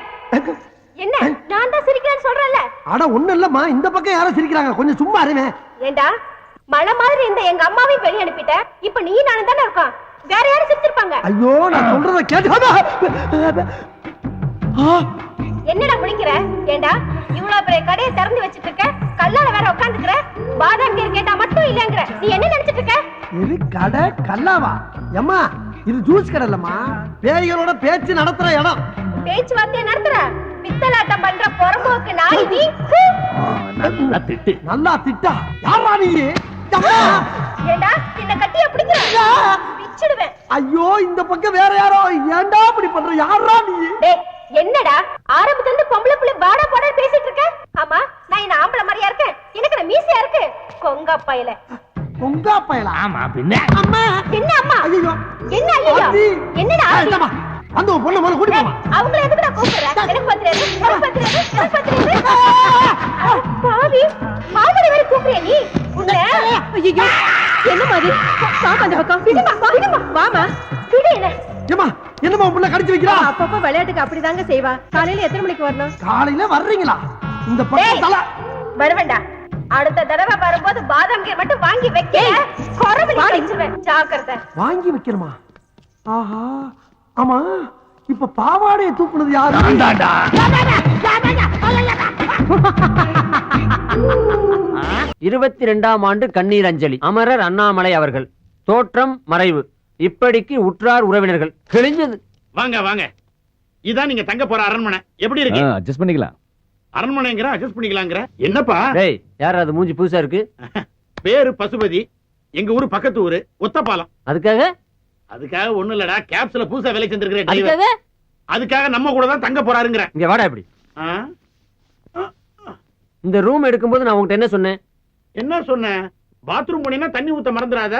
என்ன நான் தான் சிரிக்கிறேன்னு சொல்றேன்ல. அட ஒண்ணு இல்லம்மா, இந்த பக்கம் யாரும் சிரிக்கிறாங்க, கொஞ்சம் சும்மா இருவேன். ஏண்டா மழை மாதிரி இந்த எங்க அம்மாவையும் வெளிய அனுப்பிட்ட. இப்ப நீ நானும் தானே இருக்கோம், வேற யாரும் சிரிச்சிருப்பாங்க. ஐயோ, நான் சொல்றத கேட்டு. என்னடா முடிக்கிற? ஏண்டா இவ்வளவு பெரிய கடையை திறந்து வச்சிட்டு இருக்க, கல்லால வேற உட்கார்ந்துக்கிற. பாதாம் கீர் கேட்டா மட்டும் இல்லங்கற. நீ என்ன நினைச்சிட்டு இருக்க? இது கடை கல்லாவா? அம்மா, இது ஜூஸ் கடை இல்லம்மா, பேய்களோட பேச்சு நடத்துற இடம். பேச்சு வார்த்தையை நடத்துற பித்தலாட்டம் பண்ற பொறம்போக்கு நாய் நீ. நல்லா திட்டு. நல்லா திட்டா? யாரா நீ? ஏண்டா என்ன கட்டிய பிடிக்கிற? பிச்சிடுவேன். ஐயோ, இந்த பக்கம் வேற யாரோ. ஏண்டா இப்படி பண்ற? யாரா நீ? டேய், என்னடா ஆரம்பத்துல இருந்து பொம்பளை புள்ள பாடா பாடா பேசிட்டு இருக்க? ஆமா, நான் என்ன ஆம்பளை மாதிரியா இருக்கேன்? எனக்கு என்ன மீசையா இருக்கு? கொங்கா பயல. கொங்கா பயலா? ஆமா பின்ன. அம்மா. என்ன அம்மா? ஐயோ. என்ன ஐயோ? என்னடா? இல்லம்மா, அந்த பொண்ணு மேல கூட்டி போமா. அவங்கள எதுக்குடா கூப்பிடுற? எனக்கு பத்திரது, எனக்கு பத்திரது, எனக்கு பத்திரது. பாவி, மாமரை வேற கூப்பிடுறியா நீ? உன்னை ஐயோ, என்ன மாதிரி? வாமா அந்த பக்கம். விடுமா, விடுமா. வாமா. விடு என்ன? ஏம்மா, என்னம்மா புள்ள கடிச்சு வைக்கிறா? அப்பப்ப விளையாட்டுக்கு அப்படிதாங்க செய்வா. காலையில எத்தனை மணிக்கு வரணும்? காலையில வர்றீங்களா? இந்த பக்கம் தல வருவேண்டா. அடுத்த தடவை வரும்போது பாதாம் கீர் மட்டும் வாங்கி வைக்க. கொரவலி அடிச்சிருவேன், ஜாக்கிரதை. வாங்கி வைக்கணுமா? ஆஹா. ஆமா, இப்ப பாவாடையை தூக்குனது யாரு? 22ஆம் ஆண்டு கண்ணீர் அஞ்சலி. அமரர் அண்ணாமலை அவர்கள். தோற்றம் மறைவு. இப்படிக்கு உற்றார் உறவினர்கள். கிழிஞ்சது. வாங்க வாங்க, இதான் நீங்க தங்க போற அரண்மனை. எப்படி இருக்கு? அட்ஜஸ்ட் பண்ணிக்கலாம். அரண்மனைங்கிற அட்ஜஸ்ட் பண்ணிக்கலாங்கிற என்னப்பா? டேய், யார் அது மூஞ்சி புதுசா இருக்கு? பேரு பசுபதி. எங்க ஊரு பக்கத்து ஊரு ஒத்தப்பாலம். அதுக்காக ஒண்ணு இல்லடா, கேப்ஸ்ல புதுசா வேலை செஞ்சிருக்கிற அதுக்காக அதுக்காக நம்ம கூட தான் தங்க போறாருங்கிற. இங்க வாடா. இப்படி இந்த ரூம் எடுக்கும்போது நான் உங்ககிட்ட என்ன சொன்னேன்? என்ன சொன்னேன்? பாத்ரூம் போனீங்கன்னா தண்ணி ஊத்த மறந்துடாத,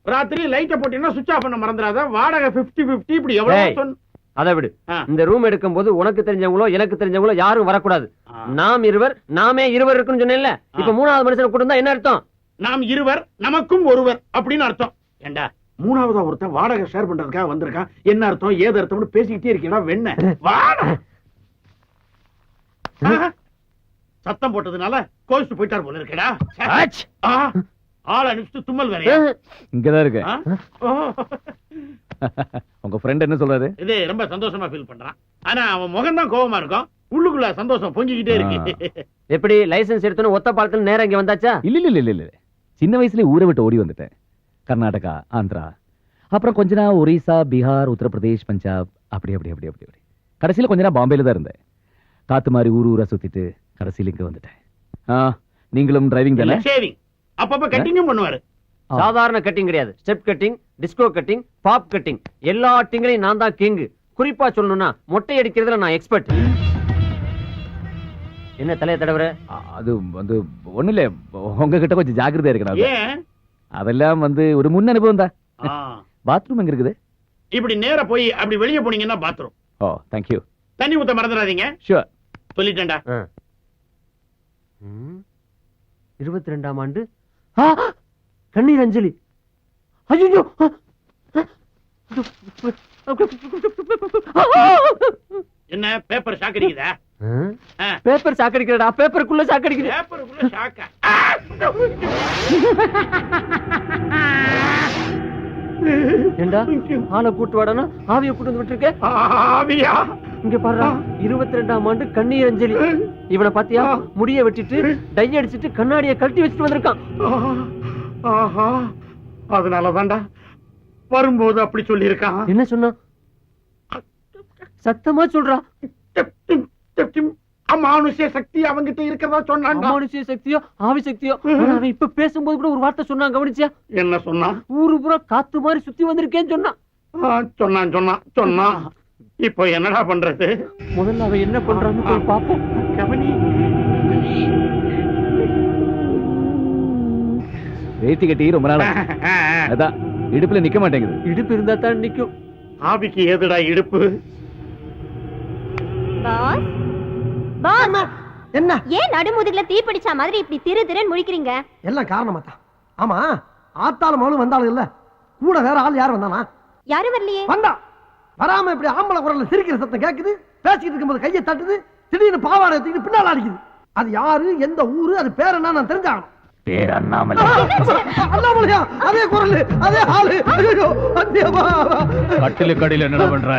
ராத்திரி லைட்ட போட்டீங்கன்னா சுவிட்ச் ஆஃப் பண்ண மறந்துடாத, வாடகை 50-50 இப்படி எவ்வளவு சொன்ன. அதை விடு. இந்த ரூம் எடுக்கும் போது உனக்கு தெரிஞ்சவங்களோ எனக்கு தெரிஞ்சவங்களோ யாரும் வரக்கூடாது. நாம் இருவர், நாமே இருவர் இருக்குன்னு சொன்னேன்ல. இப்ப 3வது மனுஷனை கூட்டு வந்தா என்ன அர்த்தம்? நாம் இருவர் நமக்கும் ஒருவர் அப்படின்னு அர்த்தம். ஏண்டா, 3வதா ஒருத்தன் வாடகை ஷேர் பண்றதுக்காக வந்திருக்கான். என்ன அர்த்தம் ஏது அர்த்தம்னு பேசிக்கிட்டே இருக்கீங்களா? வெண்ண வாடா. சத்தம் போட்டதுனால கோவிச்சு போயிட்டார் போல இருக்கடா. ஆள் அனுப்பிச்சு தும்மல் வேற. இங்கதான் இருக்கு. உங்க ஃப்ரெண்ட் என்ன சொல்றாரு? இது ரொம்ப சந்தோஷமா ஃபீல் பண்றான். ஆனா அவன் முகம் தான் கோவமா இருக்கும், உள்ளுக்குள்ள சந்தோஷம் பொங்கிக்கிட்டே இருக்கு. எப்படி லைசென்ஸ் எடுத்தோன்னு ஒத்த பாலத்துல நேரம் இங்க வந்தாச்சா? இல்ல. சின்ன வயசுல ஊரை விட்டு ஓடி வந்துட்டேன். கர்நாடகா, ஆந்திரா, அப்புறம் கொஞ்ச நாள் ஒரிசா, பீகார், உத்தரப்பிரதேஷ், பஞ்சாப், அப்படி கடைசியில கொஞ்ச நாள் பாம்பேல தான் இருந்தேன். காத்து மாதிரி ஊரா சுத்திட்டு கடைசியில இங்க வந்துட்டேன். நீங்களும் டிரைவிங் தானே? ஷேவிங் அப்பப்ப கட்டிங்கும் பண்ணுவாரு. சாதாரண கட்டிங் கிடையாது, step cutting, disco cutting, bob cutting, எல்லா கட்டிங்லையும் நான் தான் கிங். குறிப்பா சொல்லணும்னா மொட்டை அடிக்கிறதுல நான் எக்ஸ்பர்ட். என்ன தலைய தடவர? அது வந்து ஒண்ணு இல்ல, உங்ககிட்ட கொஞ்சம் ஜாக்கிரதையா இருக்கணும். ஏன்? அதெல்லாம் வந்து ஒரு முன் அனுபவம் தான். பாத்ரூம் எங்க இருக்குது? இப்படி நேரா போய் அப்படி வெளியே போனீங்கன்னா பாத்ரூம். O, thank you. தண்ணி ஊத்த மறந்துடாதீங்க. ஷூர். சொல்லிட்டேன்டா. 22ஆம் ஆண்டு கண்ணீர் அஞ்சலி. ஐயோ, என்ன பேப்பர் சாக்கடிக்குதா? பேப்பர் சாக்கடிக்கிறடா, பேப்பருக்குள்ள சாக்கடிக்குது. பேப்பருக்குள்ள சாக்கா? ஏண்டா ஆளை கூட்டு வாடனா ஆவிய கூட்டு வந்து விட்டுருக்க? ஆவியா? இங்க பாரு, 22ஆம் ஆண்டு கண்ணீர் அஞ்சலி. இவனை பாத்தியா? முடிய வெட்டிட்டு டை அடிச்சிட்டு கண்ணாடியை கழட்டி வச்சுட்டு வந்திருக்கான். ஆஹா, அதனாலதான்டா வரும்போது அப்படி சொல்லி இருக்கான். என்ன சொன்னா? சத்தமா சொல்றா. அமானுஷ்ய சக்தி அவங்கிட்ட இருக்கிறதா சொன்னான். அமானுஷ்ய சக்தியோ ஆவி சக்தியோ, அவன் இப்ப பேசும்போது கூட ஒரு வார்த்தை சொன்னான், கவனிச்சியா? என்ன சொன்னா? ஊரு பூரா காத்து மாதிரி சுத்தி வந்திருக்கேன்னு சொன்னான். சொன்னான் சொன்னான் சொன்னான். இப்போ என்னடா பண்றது? முதல்ல அவன் என்ன பண்றான்னு போய் பாப்போம். கவனி. வேட்டி கட்டி ரொம்ப நாள் அதான் இடுப்புல நிக்க மாட்டேங்குது. இடுப்பு இருந்தா தான் நிக்கும். ஆவிக்கு ஏதுடா இடுப்பு? பாஸ் பாஸ், என்ன ஏன் நடுமுதுகுல தீ பிடிச்ச மாதிரி இப்படி திரு திருன்னு முழிக்கிறீங்க? எல்லாம் காரணமா தான். ஆமா, ஆத்தாலும் மகளும் வந்தாலும் இல்ல, கூட வேற ஆள் யார் வந்தானா? யாரும் வரலையே. வந்தா வராம இப்படி ஆம்பளை குரல்ல சிரிக்கிற சத்தம் கேக்குது. பேசிக்கிட்டு இருக்கும்போது கையை தட்டுது, திடீர்னு பாவாடை எடுத்துக்கிட்டு பின்னால அடிக்குது. அது யாரு, எந்த ஊரு, அது பேர் என்ன நான் தெரிஞ்சாகணும். பேர் அண்ணாமலை. அண்ணாமலையா? அதே குரல், அதே ஆளு. ஐயோ, கட்டிலுக்கு அடியில என்ன பண்ற?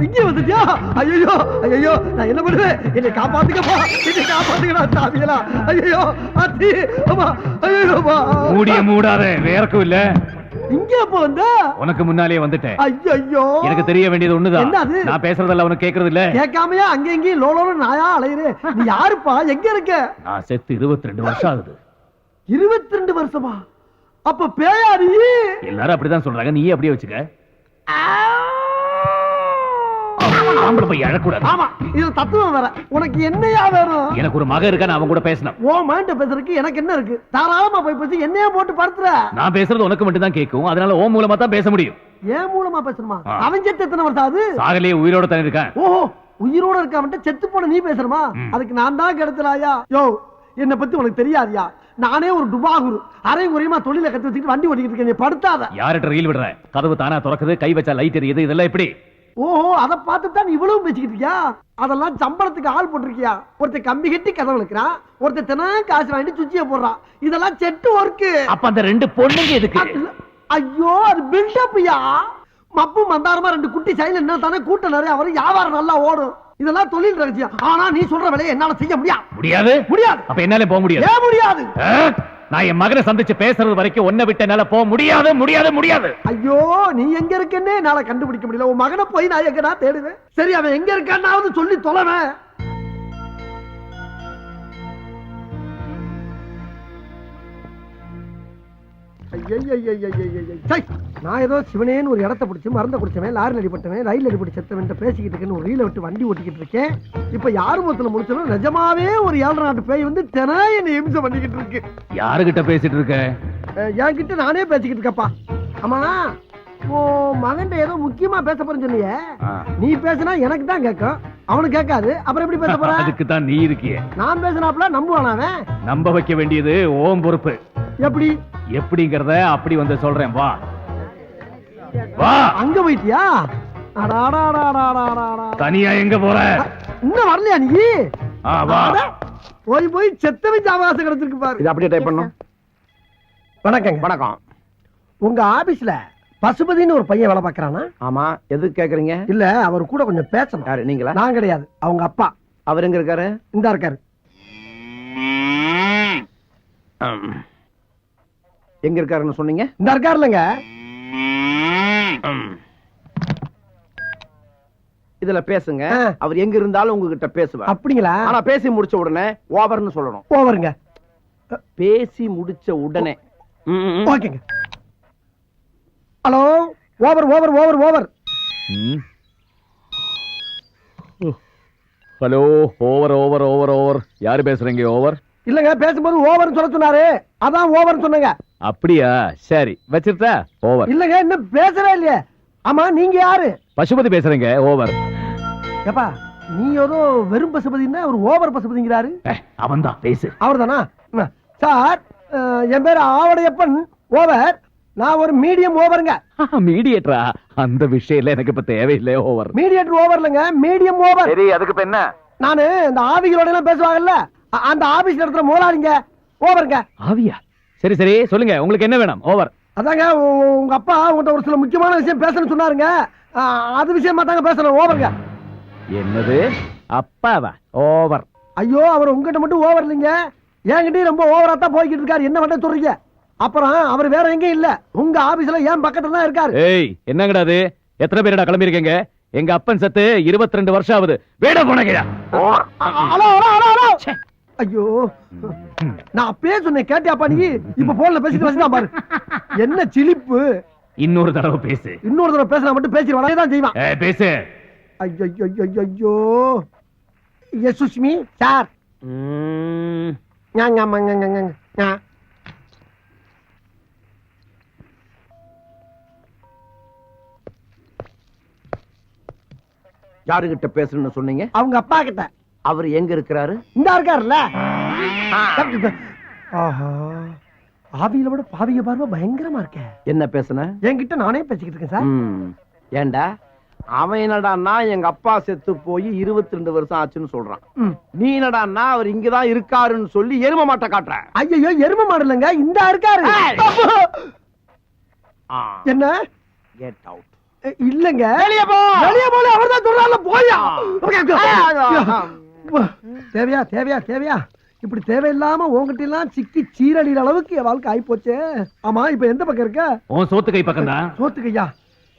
இங்க வந்துட்டியா? ஐயோ ஐயோ, நான் என்ன பண்ணுவேன்? என்னை காப்பாத்துக்கப்பா, என்னை காப்பாத்துக்கடா சாமியலா. ஐயோ அத்தி, அம்மா, ஐயோப்பா. மூடிய மூடாத, வேறக்கும் இல்ல. இங்க எப்ப வந்த? உனக்கு முன்னாலே வந்துட்டேன். ஐயோ, எனக்கு தெரிய வேண்டியது ஒண்ணுதான். என்னது? நான் பேசுறதெல்லாம் உனக்கு கேக்குறது இல்ல. கேட்காமையா அங்க எங்கேயும் லோலோல நாயா அலையுறே? நீ யாருப்பா? எங்க இருக்க? நான் செத்து 22 வருஷம் ஆகுது. 22 வருஷமா? அப்ப பேயாரி? எல்லாரும் அப்படிதான் சொல்றாங்க, நீயே அப்படியே வச்சுக்க. ஆம்பளை போய் அழக்கூடாது. ஆமா, இதுல தத்துவம் வேற. உனக்கு என்னையா வேணும்? எனக்கு ஒரு மகன் இருக்கா, நான் அவன் கூட பேசணும். ஓ மைண்ட பேசுறதுக்கு எனக்கு என்ன இருக்கு? தாராளமா போய் பேசி என்னையா போட்டு படுத்துற. நான் பேசுறது உனக்கு மட்டும் தான் கேட்கும், அதனால ஓ மூலமா தான் பேச முடியும். ஏன் மூலமா பேசணுமா? அவன் செத்து எத்தனை வருஷம் ஆகுது? சாகலையே உயிரோட தான் இருக்கான். ஓஹோ, உயிரோட இருக்காம செத்து போன நீ பேசுறமா? அதுக்கு நான் தான் கிடைச்சலாயா? யோ, என்ன பத்தி உனக்கு தெரியாதியா? நானே ஒரு டுபாகுரு, அரை குறையமா தொழில கத்து வச்சுட்டு வண்டி ஓட்டிக்கிட்டு இருக்கேன். நீ படுத்தாத. யார்கிட்ட ரயில் விடுற? கதவு தானா திறக்குது, கை வச்சா லைட் எரியுது, இதெல்லாம் எப்படி? ஓஹோ, அத பார்த்து தான் இவ்வளவு பேசிக்கிட்டு இருக்கியா? அதெல்லாம் சம்பளத்துக்கு ஆள் போட்டிருக்கியா? ஒருத்தர் கம்பி கட்டி கதவு இழுக்கிறான், ஒருத்தர் தினம் காசு வாங்கிட்டு சுச்சிய போடுறான். இதெல்லாம் செட்டு ஒர்க்கு. அப்ப அந்த 2 பொண்ணுங்க எதுக்கு? ஐயோ, அது பில்டப்யா. மப்பு மந்தாரமா 2 குட்டி சைல என்ன தானே கூட்டம் நிறைய வரும், வியாபாரம் நல்லா ஓடும். இதெல்லாம் தொழில் ரகசியம். ஆனா நீ சொல்ற வேலையை என்னால செய்ய முடியாது. முடியாது. அப்ப என்னால போக முடியாது. ஏன் முடியாது? நான் என் மகனை சந்திச்சு பேசுறது வரைக்கும் ஒன்ன விட்டு என்னால போக முடியாது முடியாது முடியாது. ஐயோ, நீ எங்க இருக்கன்னே என்னால கண்டுபிடிக்க முடியல. உன் மகனை போய் நான் எங்கடா தேடுவேன்? சரி, அவன் எங்க இருக்கான்னாவது சொல்லி தொலைவேன். நான் ஏதோ சிவனேன்னு ஒரு இடத்த பிடிச்சி மறந்த குடிச்சவன், லாரில் அடிபட்டவன், ரயில் அடிபட்டு செத்தவன் பேசிக்கிட்டு இருக்கேன்னு ஒரு ரீல விட்டு வண்டி ஓட்டிக்கிட்டு இருக்கேன். இப்ப யாரு மொத்தத்துல முடிச்சாலும் நிஜமாவே ஒரு 7 நாட்டு பேய் வந்து தினம் என்ன இம்சை பண்ணிக்கிட்டு இருக்கு. யாருகிட்ட பேசிட்டு இருக்க? என்கிட்ட நானே பேசிக்கிட்டு இருக்கப்பா. ஆமா, மகன் ஏதோ முக்கியமா பேச போறேன்னு சொன்னியே, நீ பேசினா எனக்கு தான் கேட்கும், அவனுக்கு கேட்காது. அப்புறம் எப்படி பேச போற? அதுக்கு தான் நீ இருக்கியே. நான் பேசினாப்ல நம்புவானா அவன்? நம்ப வைக்க வேண்டியது ஓம் பொறுப்பு. எப்படி எப்படிங்கறத அப்படி வந்து சொல்றேன், வா வா. அங்க போயிட்டியா? தனியா எங்க போற? இன்னும் வரலையா நீ? வா. போய் போய் செத்தவன் அவகாசம் கிடைச்சிருக்கு பாரு. இது அப்படியே டைப் பண்ணும். வணக்கங்க. வணக்கம். உங்க ஆபீஸ்ல பசுபதினு ஒரு பையன் வேலை பாக்குறானா? ஆமா, எதுக்கு கேக்குறீங்க? இல்ல, அவர் கூட கொஞ்சம் பேசணும். யாரு, நீங்களா? நான் கிடையாது, அவங்க அப்பா. அவர் எங்க இருக்காரு? இந்தா இருக்காரு. எங்க இருக்காருன்னு சொன்னீங்க? இந்த இருக்காருலங்க. இதுல பேசுங்க. அவர் எங்க இருந்தாலும் உங்ககிட்ட பேசுவார். அப்படிங்களா? ஆனா பேசி முடிச்ச உடனே ஓவர்னு சொல்லணும். ஓவருங்க. பேசி முடிச்ச உடனே. ஓகேங்க. Hello, over over over over. Hello, over over over over. யாரு பேசுறீங்க? ஓவர் இல்லங்க, பேசும்போது ஓவர்னு சொல்ல சொன்னாரு, அதான் ஓவர்னு சொன்னங்க. அப்படியா? சரி, வச்சிருத்தா. ஓவர். இல்லங்க, இன்னும் பேசவே இல்லையே. ஆமா, நீங்க யாரு? பசுபதி பேசுறீங்க. ஓவர். ஏப்பா, நீ ஏதோ வெறும் பசுபதினா ஒரு ஓவர் பசுபதிங்கிறாரு. அவன் தான் பேசு. அவர் தானா? சார், என் பேரு ஆவடையப்பன். ஓவர். நான் ஒரு மீடியம் ஓவருங்க. மீடியேட்டரா? அந்த விஷயம் எனக்கு இப்ப தேவையில்லை. ஓவர். மீடியேட்டர் ஓவர் இல்லங்க, மீடியம் ஓவர். சரி, அதுக்கு இப்ப என்ன? நானு இந்த ஆவிகளோட எல்லாம் பேசுவாங்கல்ல, அந்த ஆபீஸ்ல இருக்கிற முதலாளிங்க. ஓவருங்க. ஆவியா? சரி சரி, சொல்லுங்க, உங்களுக்கு என்ன வேணும்? ஓவர். அதாங்க, உங்க அப்பா உங்கள்கிட்ட ஒரு சில முக்கியமான விஷயம் பேசணும்னு சொன்னாருங்க. அது விஷயமா தாங்க பேசணும். ஓவருங்க. என்னது? அப்பாவா? ஓவர். ஐயோ, அவர் உங்ககிட்ட மட்டும் ஓவர் இல்லைங்க, என்கிட்டயும் ரொம்ப ஓவரா தான் போய்கிட்டு இருக்காரு. என்ன பண்ண சொல்றீங்க? அப்புறம் அவர் வேற எங்கேயும் இல்ல, உங்க ஆபீஸ்ல ஏன் பக்கத்துல தான் இருக்காரு. ஏய், என்னங்கடா அது? எத்தனை பேரடா கிளம்பி இருக்கீங்க? எங்க அப்பன் செத்து 22 வருஷம் ஆகுது. வேட போனங்கடா. Hello hello hello hello. ஐயோ, நான் அப்பவே சொன்னேன், கேட்டியாப்பா நீ? இப்ப போன்ல பேசிட்டு வச்சுதான் பாரு. என்ன சிலிப்பு. இன்னொரு தடவை பேசு. இன்னொரு தடவை பேசினா மட்டும் பேசிடுவான் தான் செய்வான். பேசு. ஐயோ ஐயோ. Yes Sushmi sir. யாருகிட்ட பேசணும்னு சொன்னீங்க? அவங்க அப்பா கிட்ட. அவர் எங்க இருக்கிறாரு? இந்த இருக்காருல்ல. ஆஹா, ஆவியில விட பாவிக பார்வை பயங்கரமா இருக்க. என்ன பேசுன? என்கிட்ட நானே பேசிக்கிட்டு இருக்கேன் சார். ஏண்டா, அவன் என்னடான்னா எங்க அப்பா செத்து போய் 22 வருஷம் ஆச்சுன்னு சொல்றான். நீ என்னடான்னா அவர் இங்கதான் இருக்காருன்னு சொல்லி எரும மாட்டை காட்டுற. ஐயோ, எரும மாடு இல்லைங்க, இந்த இருக்காரு. என்ன? Get out. இல்லங்க, வெளிய போ. வெளிய போல அவர்தான் சொல்றாருல, போயா. தேவையா தேவையா தேவையா? இப்படி தேவையில்லாம உங்ககிட்ட எல்லாம் சிக்கி சீரழிற அளவுக்கு என் வாழ்க்கை ஆயி போச்சு. ஆமா, இப்ப எந்த பக்கம் இருக்க? உன் சோத்து கை பக்கம் தான். சோத்து கையா?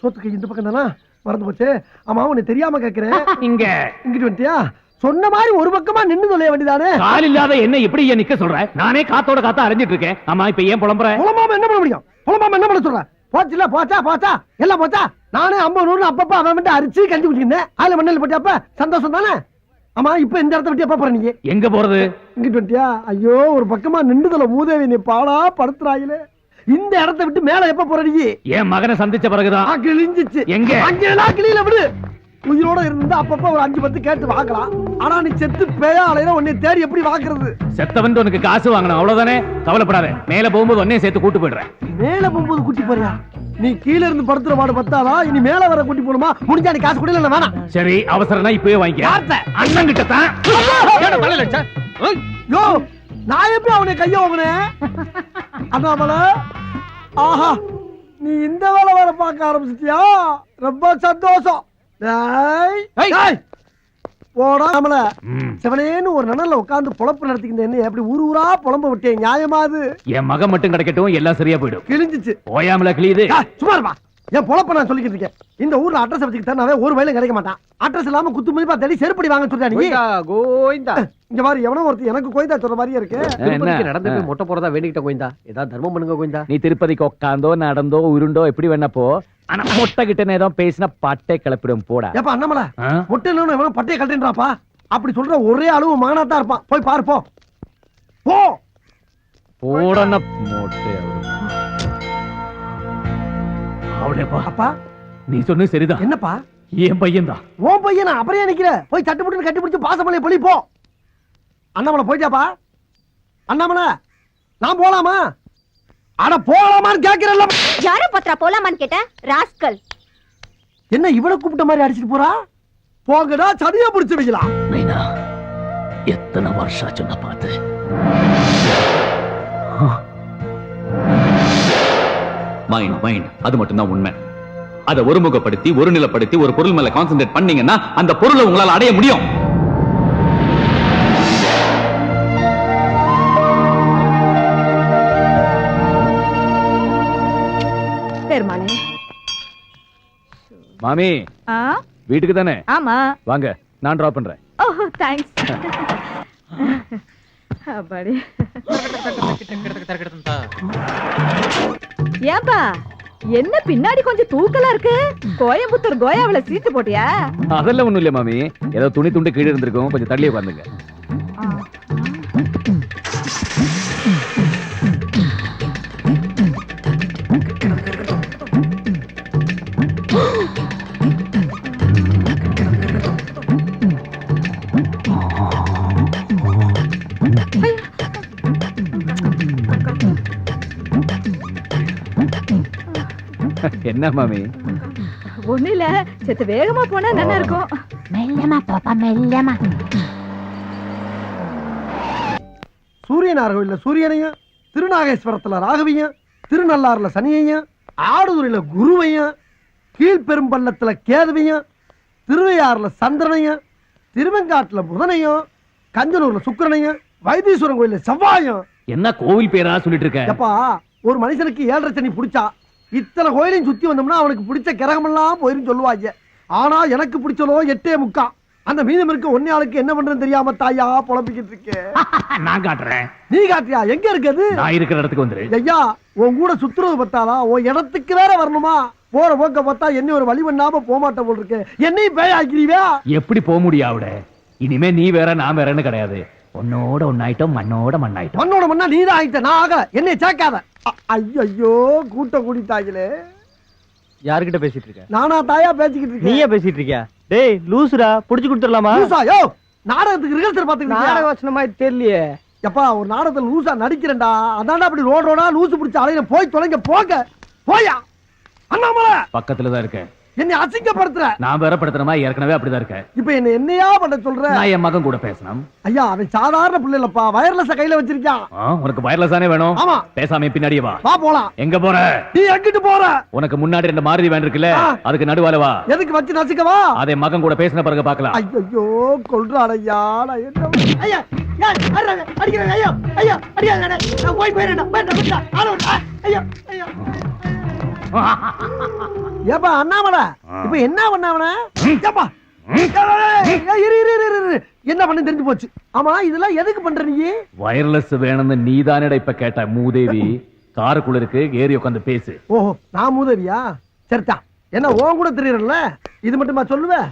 சோத்து கை இந்த பக்கம் தானா? மறந்து போச்சு. ஆமா, உன்னை தெரியாம கேக்குறேன். இங்க இங்கிட்டு வந்துட்டியா? சொன்ன மாதிரி ஒரு பக்கமா நின்னு சொல்ல வேண்டியதானே. கால் இல்லாத என்ன இப்படி ஏன் நிக்க சொல்ற? நானே காத்தோட காத்தா அரைஞ்சிட்டு இருக்கேன். ஆமா, இப்ப ஏன் புலம்புற? புலம்பாம என்ன பண்ண முடியும்? புலம்பாம என்ன பண்ண சொல்ற? போச்சுல, போச்சா போச்சா எல்லாம் போச்சா. நானே 50 100 அப்பப்ப அவன் மட்டும் அரிச்சு கஞ்சி குடிச்சிருந்தேன். அதுல மண்ணல் போட்டியா? அப்ப சந்தோஷம் தானே. ஆமா, இப்ப இந்த இடத்த விட்டு எப்ப போற நீங்க? எங்க போறது? இங்கிட்டு வந்துட்டியா? ஐயோ, ஒரு பக்கமா நின்றுதல மூதேவி நீ பாடா படுத்துறாயிலே. இந்த இடத்த விட்டு மேல எப்ப போற நீ? என் மகனை சந்திச்ச பிறகுதான். கிழிஞ்சிச்சு. எங்க? அங்கெல்லாம் கிளியில விடு. உயிரோட இருந்தா அப்பப்ப ஒரு 5 10 கேட்டு வாக்கலாம். ஆனா நீ செத்து பேயா அலையில உன்னை தேடி எப்படி வாக்குறது? செத்தவன் உனக்கு காசு வாங்கணும், அவ்வளவுதானே. கவலைப்படாத, மேல போகும்போது உன்னையும் சேர்த்து கூட்டு போயிடுறேன். மேல போகும்போது கூட்டி போறியா? நீ கீழ இருந்து படுத்துற பாடு பத்தாதா? இனி மேல வர கூட்டி போணுமா? முடிஞ்சா நீ காசு கொடுல வேணாம். சரி, அவசரம்னா இப்பவே வாங்கிக்க. அண்ணன் கிட்ட தான். யோ, நான் எப்படி அவனை கைய வாங்கினேன்? அண்ணாமல, ஆஹா, நீ இந்த வேலை வர பார்க்க ஆரம்பிச்சிட்டியா? ரொம்ப சந்தோஷம். போடா நம்மள. செவனேன்னு ஒரு நனல்ல உட்கார்ந்து பொழப்பு நடத்திக்கிட்டு என்ன எப்படி ஊர் ஊரா புலம்ப விட்டேன்? நியாயமாது? என் மகன் மட்டும் கிடைக்கட்டும், எல்லாம் சரியா போயிடும். கிழிஞ்சிச்சு. ஓயாமல கிளியுது. சும்மா இருப்பா. என் பொழப்ப நான் சொல்லிக்கிட்டு இருக்கேன். இந்த ஊர்ல அட்ரஸ் வச்சுக்கிட்டு தரனாவே ஒரு வயலும் கிடைக்க மாட்டான். அட்ரஸ் இல்லாம குத்து மதிப்பா தேடி செருப்படி வாங்க சொல்றா நீ. கோயிந்தா, இங்க மாதிரி எவனோ ஒருத்தர் எனக்கு கோயிந்தா சொல்ற மாதிரியே இருக்கு. நடந்து போய் மொட்டை போறதா வேண்டிக்கிட்ட கோயிந்தா. ஏதாவது தர்மம் பண்ணுங்க கோயிந்தா. நீ திருப்பதிக்கு உட்காந்தோ நடந்தோ உருண்டோ எப்படி வேணா போ. ஆனா மொட்டை கிட்ட ஏதோ பேசினா பட்டை கிளப்பிடும். போடா. ஏப்பா அண்ணாமல, மொட்டை இல்லைன்னு எவனோ பட்டையை கழட்டுன்றாப்பா. அப்படி சொல்ற ஒரே அளவு மகனாத்தான் இருப்பான். போய் பாரு போ. போ. போடன மொட்டை. அவளேப்பா. அப்பா, நீ சொன்னது சரிதான். என்னப்பா? என் பையன் தான். உன் பையனா? அப்புறம் ஏன் நிக்கிற? போய் சட்டு போட்டு கட்டி பிடிச்சு பாசமலையை பொழி போ. அண்ணாமலை போயிட்டாப்பா? அண்ணாமலை, நான் போலாமா? அட போலாமான்னு கேக்குறல்ல. யார பத்திரா போலாமான்னு கேட்ட ராஸ்கல். என்ன இவள கூப்பிட்ட மாதிரி அடிச்சிட்டு போறா? போங்கடா, சதியா பிடிச்சு வைக்கலாம். நைனா, எத்தனை வருஷம் சொன்ன பார்த்து. மைண்ட் அது மட்டும் தான் உண்மை. அதை ஒருமுகப்படுத்தி ஒருநிலைப்படுத்தி ஒரு பொருள் மேல கான்சென்ட்ரேட் பண்ணீங்கன்னா அந்த பொருளை உங்களால் அடைய முடியும். பெருமாளே. மாமி, வீட்டுக்கு தானே? ஆமா. வாங்க, நான் டிராப் பண்றேன். ஓ, தேங்க்ஸ். அப்படி ஏன்பா என்ன பின்னாடி கொஞ்சம் தூக்கலா இருக்கு? கோயம்புத்தூர் கோயாவில சீட்டு போட்டியா? அதெல்லாம் ஒண்ணும் இல்ல மாமி, ஏதோ துணி துண்டு கீழே இருந்திருக்கும், கொஞ்சம் தள்ளி உட்காந்துங்க. என்ன மாமி? ஒண்ணு இல்ல, செத்து வேகமா போனா நல்லா இருக்கும். மெல்லமா பாப்பா, மெல்லமா. சூரியனார் கோயில்ல சூரியனையும், திருநாகேஸ்வரத்துல ராகவியும், திருநள்ளாறுல சனியையும், ஆடுதுறையில குருவையும், கீழ்பெரும்பள்ளத்துல கேதுவையும், திருவையாறுல சந்திரனையும், திருவெங்காட்டுல புதனையும், கஞ்சனூர்ல சுக்கிரனையும், வைத்தீஸ்வரன் கோயில்ல செவ்வாயும். என்ன கோவில் பேரா சொல்லிட்டு இருக்க? எப்பா, ஒரு மனுஷனுக்கு 7.5 சனி பிடிச்சா இத்தனை கோயிலையும் சுத்தி வந்தோம்னா அவனுக்கு பிடிச்ச கிரகமெல்லாம் போயிரும் சொல்லுவாங்க. ஆனா எனக்கு பிடிச்சதோ 8.75. அந்த மீதம் இருக்க ஒன்னே ஆளுக்கு என்ன பண்றேன்னு தெரியாம தாயா புலம்பிக்கிட்டு இருக்கேன். நான் காட்டுறேன். நீ காட்டியா? எங்க இருக்குது? நான் இருக்கிற இடத்துக்கு வந்துரு. ஐயா, உன் கூட சுத்துறது பத்தாதா? உன் இடத்துக்கு வேற வரணுமா? போற போக்க பார்த்தா என்ன ஒரு வழி பண்ணாம போமாட்ட போல் இருக்கு. என்னையும் பேயாக்கிறீவா? எப்படி போக முடியும் அவட? இனிமே நீ வேற நான் வேறன்னு கிடையாது. உன்னோட ஒன்னாயிட்டோம், மண்ணோட மண்ணாயிட்டோம். மண்ணோட மண்ணா நீ தான் ஆயிட்ட, நான் ஆகல. என்னை சேர்க்காத. ஐயோ, கூட்ட கூடிட்டாங்களே. யார்கிட்ட பேசிட்டு இருக்க? நானா தாயா பேசிக்கிட்டு இருக்கேன்? நீயே பேசிட்டு இருக்கியா? டேய் லூசுடா, புடிச்சு கொடுத்துடலாமா? லூசா? யோ, நாடகத்துக்கு ரிஹர்சல் பாத்துக்கிட்டு நாடக வசனமா தெரியலையே. எப்பா, ஒரு நாடகத்துல லூசா நடிக்கிறேன்டா. அதான்டா அப்படி ரோடா லூசு பிடிச்ச அலையில போய் தொலைங்க. போங்க போயா. அண்ணாமலை பக்கத்துல தான் இருக்கேன். என்னை அசிங்கப்படுத்துற. நான் வேற படுத்துறமா, ஏற்கனவே அப்படிதான் இருக்கேன். இப்ப என்னையா பண்ண சொல்ற? நான் என் மகன் கூட பேசணும். ஐயா, அவன் சாதாரண பிள்ளை இல்லப்பா, வயர்லெஸ் கையில வச்சிருக்கான். உனக்கு வயர்லெஸ் தானே வேணும்? ஆமா. பேசாம பின்னாடியே வா. வா போலாம். எங்க போற? நீ எங்கிட்டு போற? உனக்கு முன்னாடி 2 மாருதி வேன் இருக்குல்ல, அதுக்கு நடுவால வா. எதுக்கு வச்சு நசுக்கவா? அதை மகன் கூட பேசின பிறகு பார்க்கலாம். ஐயோ, கொல்றாடையா. நான் என்ன ஐயா அடிக்கிறேன். ஐயா ஐயா அடிக்காத. நான் போய் போயிடுறேன். ஐயா ஐயா. ஏப்பா அண்ணாமலை, இப்ப என்ன பண்ணாவன? ஏப்பா என்ன பண்ண தெரிஞ்சு போச்சு. ஆமா, இதெல்லாம் எதுக்கு பண்ற நீ? வயர்லெஸ் வேணும்னு நீதானடா இப்ப கேட்ட. மூதேவி காருக்குள்ள இருக்கு, ஏறி உட்காந்து பேசு. ஓஹோ, நான் மூதேவியா? சரிதா, என்ன உன் கூட தெரியறல? இது மட்டுமா சொல்லுவேன்?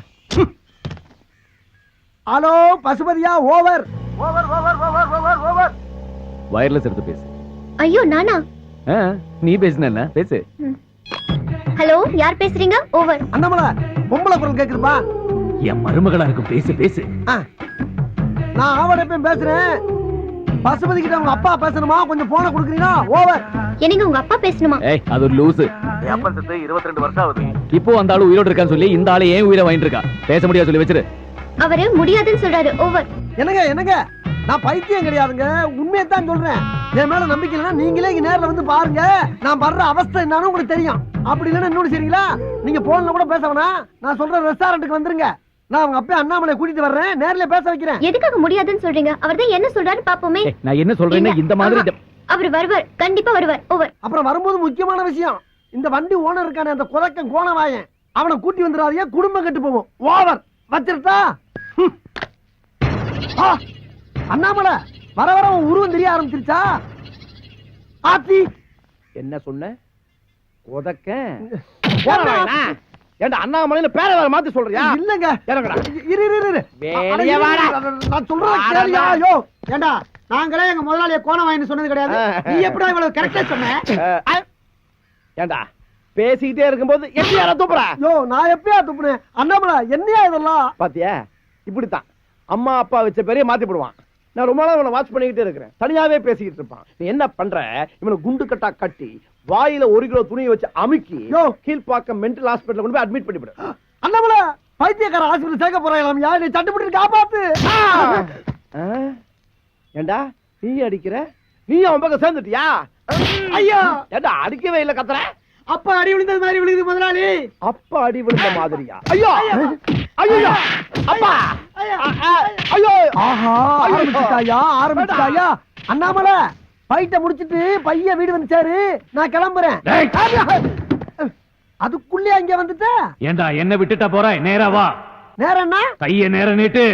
ஹலோ பசுபதியா, over over over over over over. Wireless எடுத்து பேசு. ஐயோ நானா? நீ பேசுன என்ன? பேசு. ஹலோ, யார் பேசுறீங்க? ஓவர். அண்ணாமலை, பொம்பளை குரல் கேக்குதுப்பா. என் மருமகளா இருக்கும், பேசு பேசு. நான் அவட பேசுறேன். பசுபதி கிட்ட உங்க அப்பா பேசணுமா? கொஞ்சம் போன கொடுக்குறீங்களா? ஓவர். என்னங்க உங்க அப்பா பேசணுமா? ஏய், அது ஒரு லூசு. அப்பா செத்து 22 வருஷம் ஆகுது. இப்போ அந்த ஆளு உயிரோட இருக்கான்னு சொல்லி இந்த ஆளு ஏன் உயிரை வாங்கிட்டு இருக்கா? பேச முடியாது சொல்லி வச்சிரு. அவரு முடியாதுன்னு சொல்றாரு. ஓவர். என்னங்க, நான் பைத்தியம் கிடையாதுங்க, உண்மையை தான் சொல்றேன். என் மேல நம்பிக்கை இல்லைன்னா நீங்களே இங்க நேர்ல வந்து பாருங்க. நான் படுற அவஸ்தை என்னன்னு உங்களுக்கு தெரியும். அப்படி இல்லைன்னா இன்னொன்னு சரிங்களா, நீங்க போன்ல கூட பேச வேணாம். நான் சொல்ற ரெஸ்டாரண்ட்டுக்கு வந்துருங்க. நான் உங்க அப்பா அண்ணாமலை கூட்டிட்டு வர்றேன், நேர்ல பேச வைக்கிறேன். எதுக்காக முடியாதுன்னு சொல்றீங்க? அவர் தான் என்ன சொல்றாரு பாப்போமே. நான் என்ன சொல்றேன்னு இந்த மாதிரி அவர் வருவார், கண்டிப்பா வருவார். ஓவர். அப்புறம் வரும்போது முக்கியமான விஷயம், இந்த வண்டி ஓனர் இருக்கானே அந்த குதக்கன் கோணவாயன், அவனை கூட்டி வந்துடாதீங்க, குடும்பம் கெட்டு போவோம். ஓவர். வச்சிருட்டா? அண்ணாமலை, வர வர உன் உருவம் தெரிய ஆரம்பிச்சிருச்சா? ஆத்தி என்ன சொன்ன? உதக்க ஏண்டா அண்ணாமலையில பேரை வேற மாத்தி சொல்றியா? இல்லங்க, இறங்கடா. இரு. வெளிய வாடா. நான் சொல்றேன் கேளியா. யோ, ஏண்டா நாங்களே எங்க முதலாளிய கோணவாயின்னு சொன்னது கிடையாது. நீ எப்படி இவ்வளவு கரெக்டா சொன்ன? ஏண்டா பேசிக்கிட்டே இருக்கும்போது எப்படி யாரா துப்புற? யோ, நான் எப்பயா துப்புனேன்? அண்ணாமலை, என்னையா இதெல்லாம்? பாத்தியா, இப்படித்தான் அம்மா அப்பா வச்ச பேரையே மாத்தி போடுவான். நான் ரொம்ப நாள் இவனை வாட்ச் பண்ணிக்கிட்டே இருக்கிறேன். தனியாவே பேசிக்கிட்டு இருப்பான். நீ என்ன பண்ற? இவனை குண்டு கட்டா கட்டி வாயில 1 கிலோ துணியை வச்சு அமுக்கி கீழ்பாக்கம் மென்டல் ஹாஸ்பிடல்ல கொண்டு போய் அட்மிட் பண்ணிவிடு. அண்ணாமலை, பைத்தியக்கார ஹாஸ்பிடல் சேர்க்க போறாங்களாம். யா, நீ தட்டுப்பட்டு காப்பாத்து. ஏண்டா நீ அடிக்கிற? நீ அவன் பக்கம் சேர்ந்துட்டியா? ஐயா, ஏண்டா அடிக்கவே இல்ல கத்துற? அப்பா அடி விழுந்தது மாதிரி விழுகுது முதலாளி. அப்பா அடி விழுந்த மாதிரியா? ஐயோ ஐயோ அப்பா ஐயோ. ஆஹா, ஆரம்பிச்சுட்டாயா? அண்ணாமலை, ஃபைட்ட முடிச்சிட்டு பைய வீடு வந்துச்சாரு, நான் கிளம்புறேன். அதுக்குள்ளே அங்க வந்துட்ட? ஏண்டா என்ன விட்டுட்டா போற? நேரா வா. நேரம்னா கைய நேர நீட்டு.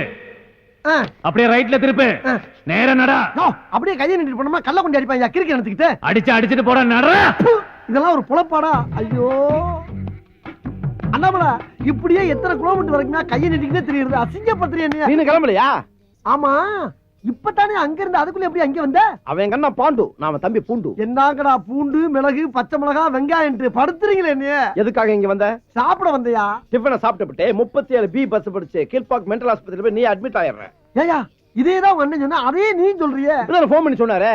அப்படியே ரைட்ல திருப்பு. நேரா நடா. அப்படியே கையை நின்று போனோமா கல்ல கொண்டு அடிப்பாங்க கிறுக்கு எடுத்துக்கிட்டு. அடிச்சிட்டு போற நடா. இதெல்லாம் ஒரு பொழப்பாடா. ஐயோ அண்ணாமலை, இப்படியே எத்தனை கிலோமீட்டர் வரைக்கும் கையை நின்றுக்கிட்டே தெரியுது. அசிங்கப்படுத்துறியா நீ? நீ கிளம்பலையா? ஆமா, இப்பதானே அங்க இருந்து அதுக்குள்ள எப்படி அங்க வந்த? அவன் கண்ணா பாண்டு, நாம தம்பி பூண்டு. என்னங்கடா பூண்டு, மிளகு, பச்சை மிளகா, வெங்காயம் படுத்துறீங்களே நீ? எதுக்காக இங்க வந்த? சாப்பிட வந்தியா? டிஃபனை சாப்பிட்டு 37 பி பஸ் படிச்சு கீழ்பாக் மென்டல் ஆஸ்பத்திரியில போய் நீ அட்மிட் ஆயிடுற. ஏயா இதேதான் உங்க அண்ணன் சொன்னா, அதே நீ சொல்றியே. போன் பண்ணி சொன்னாரே,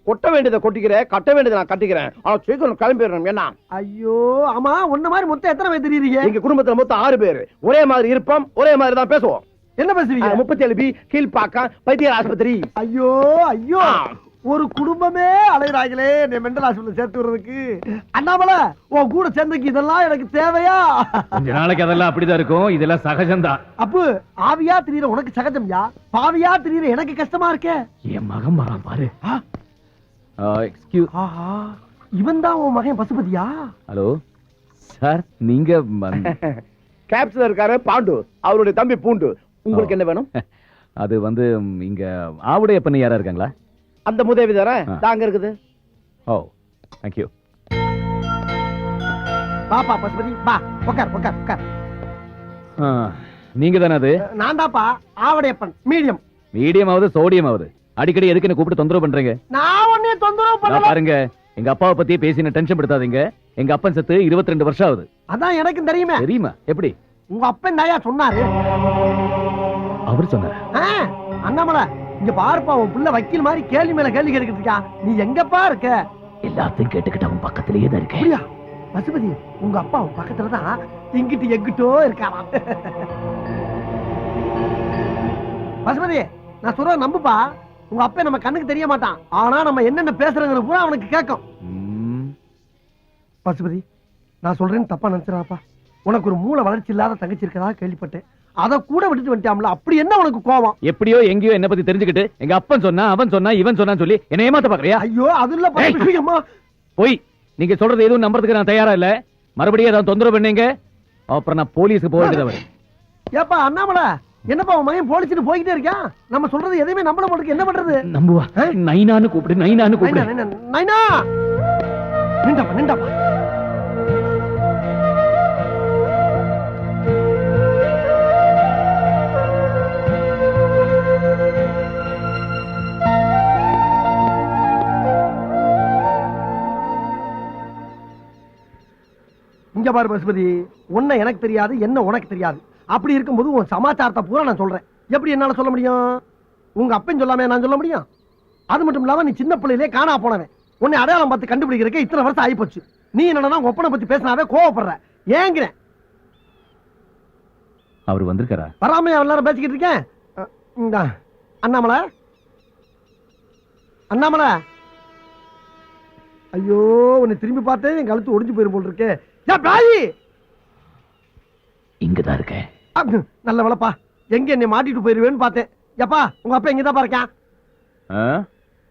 கொட்ட வேண்டியதை கொட்டிக்கிறேன், கட்ட வேண்டியதை நான் கட்டிக்கிறேன், ஆனா சீக்கிரம் கிளம்பிடுறோம். என்ன? ஐயோ ஆமா, உன்ன மாதிரி மொத்தம் எத்தனை பேர் தெரியுறீங்க? எங்க குடும்பத்துல மொத்தம் 6 பேர். ஒரே மாதிரி இருப்போம், ஒரே மாதிரி தான் பேசுவோம். என்ன பேசுவீங்க? 37 பி கீழ்பாக்கா பைத்தியர் ஆஸ்பத்திரி. ஐயோ ஐயோ, ஒரு குடும்பமே அலையறாங்களே நீ மெண்டல் ஹாஸ்பிடல் சேர்த்து விடுறதுக்கு. அண்ணாமலை, உன் கூட சேர்ந்ததுக்கு இதெல்லாம் எனக்கு தேவையா? கொஞ்ச நாளைக்கு அதெல்லாம் அப்படிதான் இருக்கும், இதெல்லாம் சகஜம்தான். அப்பு, ஆவியா திரியற உனக்கு சகஜம்யா, பாவியா திரியற எனக்கு கஷ்டமா இருக்கே. என் மகன் வரான் பாரு. இவன் தான் உன் மகன் பசுபதியா? ஹலோ சார், நீங்க கேப்ஸ்ல இருக்காரு பாண்டு, அவருடைய தம்பி பூண்டு. உங்களுக்கு என்ன வேணும்? அது வந்து இங்க ஆவுடையப்பன் யாரா இருக்காங்களா? அந்த முதவி தானே தாங்க இருக்குது. ஓ தேங்க் யூ. பாப்பா பசுபதி பா, உட்கார் உட்கார் உட்கார். நீங்க தானே அது? நான் தான்ப்பா ஆவுடையப்பன். மீடியம். மீடியம் ஆகுது சோடியம் ஆகுது. அடிக்கடி எதுக்கு என்ன கூப்பிட்டு தொந்தரவு பண்றீங்க? நான் ஒண்ணே தொந்தரவு பண்ணல. பாருங்க, எங்க அப்பாவை பத்தி பேசி டென்ஷன் படுத்தாதீங்க. எங்க அப்பன் செத்து 22 வருஷம் ஆகுது. அதான் எனக்கும் தெரியுமே. தெரியுமா? எப்படி? உங்க அப்பன் தாயா சொன்னாரு. அவர் சொன்னாரு? அண்ணாமலை, இங்க பாருப்பா, உன் புள்ள வக்கீல் மாதிரி கேள்வி மேல கேள்வி கேட்டுக்கிட்டு இருக்கா. நீ எங்கப்பா இருக்க? எல்லாத்தையும் கேட்டுக்கிட்டு அவன் பக்கத்திலேயே தான் இருக்கேன். அப்படியா? பசுபதி, உங்க அப்பா உன் பக்கத்துல தான் இங்கிட்டு எங்கிட்டோ இருக்காராம். பசுபதி, நான் சொல்ற நம்புப்பா. உங்க அப்பா நம்ம கண்ணுக்கு தெரிய மாட்டான், ஆனா நம்ம என்னென்ன பேசுறோங்கிற பூரா அவனுக்கு கேட்கும். பசுபதி, நான் சொல்றேன்னு தப்பா நினைச்சிடாப்பா. உனக்கு ஒரு மூளை வளர்ச்சி இல்லாத தங்கச்சி இருக்கதா கேள்விப்பட்டேன். அத கூட விட்டுட்டு வந்துட்டாம்ல, அப்படி என்ன உனக்கு கோவம்? எப்படியோ எங்கேயோ என்ன பத்தி தெரிஞ்சுக்கிட்டு எங்க அப்பன் சொன்னா, அவன் சொன்னா, இவன் சொன்னா சொல்லி என்ன ஏமாத்த பாக்குறியா? ஐயோ அது இல்ல. போய் நீங்க சொல்றது எதுவும் நம்புறதுக்கு நான் தயாரா இல்ல. மறுபடியும் ஏதாவது தொந்தரவு பண்ணீங்க, அப்புறம் நான் போலீஸ்க்கு போக வேண்டியது. ஏப்பா அண்ணாமலை, என்னப்பா உன் மகன் போலீஸ்னு போய்கிட்டே இருக்கான். நம்ம சொல்றது எதையுமே நம்பல மாட்டேங்குது. என்ன பண்றது? நம்புவா? நைனான்னு கூப்பிடு, நைனான்னு கூப்பிடு. நைனா, நிண்டாப்பா நிண்டாப்பா. இங்க பாரு பசுபதி, உன்னை எனக்கு தெரியாது, என்ன உனக்கு தெரியாது. அப்படி இருக்கும்போது உன் சமாச்சாரத்தை பூரா நான் சொல்றேன். எப்படி என்னால சொல்ல முடியும்? உங்க அப்பன் சொல்லாம நான் சொல்ல முடியும்? அது மட்டும் இல்லாம நீ சின்ன பிள்ளையிலே காணா போனவன். உன்னை அடையாளம் பார்த்து கண்டுபிடிக்கிறதுக்கு இத்தனை வருஷம் ஆகி போச்சு. நீ என்னன்னா உங்க ஒப்பனை பத்தி பேசினாவே கோவப்படுற. ஏங்கிறேன். அவர் வந்திருக்காரா? வராம எல்லாரும் பேசிக்கிட்டு இருக்கேன். அண்ணாமலை, அண்ணாமலை, ஐயோ உன்னை திரும்பி பார்த்தேன், என் கழுத்து ஒடிஞ்சு போயிரும் போல் இருக்கே. இங்கதான் இருக்கேன். நல்ல வேலைப்பா, எங்க என்னை மாட்டிட்டு போயிருவேன்னு பார்த்தேன். எப்பா உங்க அப்பா எங்கதான் பாருக்கான்?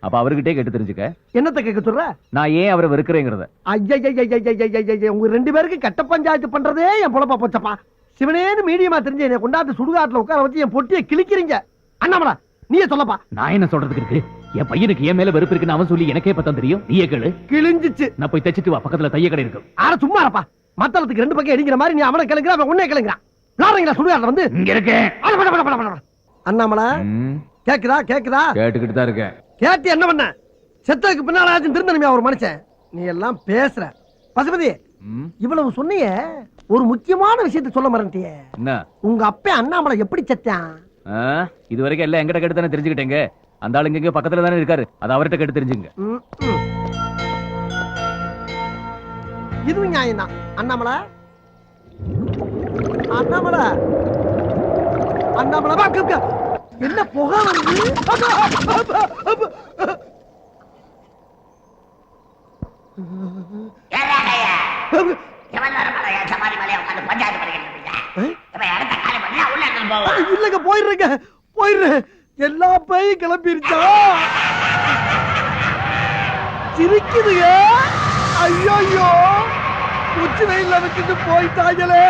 அப்ப அவர்கிட்டே கேட்டு தெரிஞ்சுக்க. என்னத்தை கேட்க சொல்ற? நான் ஏன் அவரை வெறுக்கிறேங்கிறத. ஐயா, உங்க 2 பேருக்கு கட்ட பஞ்சாயத்து பண்றதே என் பொழப்பா போச்சப்பா. சிவனேன்னு மீடியமா தெரிஞ்சு என்னை கொண்டாந்து சுடுகாட்டுல உட்கார வச்சு என் பொட்டியை கிழிக்கிறீங்க. அண்ணாமலா, நீயே சொல்லப்பா. நான் என்ன சொல்றதுக்கு இருக்கு? என் பையனுக்கு என் மேல வெறுப்பு இருக்குன்னு அவன் சொல்லி எனக்கே பத்தம் தெரியும். நீயே கேளு. கிழிஞ்சிச்சு. நான் போய் தச்சிட்டு வா, பக்கத்துல தைய கடை இருக்கு. ஆனா சும்மா இருப்பா. மத்தளத்துக்கு 2 பக்கம் அடிக்கிற மாதிரி நீ அவனை கிளங்குற, அவன் உன்னை கிளங்குறான். விளாடுறீங்களா சுடுகாட்டுல வந்து? இங்க இருக்கேன். அண்ணாமலா, கேக்குதா? கேக்குதா? கேட்டுக்கிட்டு தான் இருக்கேன். கேட்டு என்ன பண்ண? செத்ததுக்கு பின்னால திருந்தனுமே ஒரு மனுஷன். நீ எல்லாம் பேசுற. பசுபதி, இவ்வளவு சொன்னியே, ஒரு முக்கியமான விஷயத்தை சொல்ல மறந்துட்டியே. என்ன? உங்க அப்பா அண்ணாமலை எப்படி செத்தான்? இது வரைக்கும் எல்லாம் எங்கிட்ட கேட்டு தானே தெரிஞ்சுக்கிட்டேங்க. அந்த ஆளுங்க இங்க பக்கத்துல தானே இருக்காரு, அது அவர்கிட்ட கேட்டு தெரிஞ்சுங்க. இதுவும் நியாயம் தான். அண்ணாமலை, அண்ணாமலை, அண்ணாமலை, என்ன புகை வருது? இல்லங்க, போயிடுறேங்க, போயிடுறேன். எல்லா பையும் கிளம்பிருச்சா? சிரிக்குதுங்க. ஐயோ, உச்சி வெயில வச்சுட்டு போயிட்டாங்களே.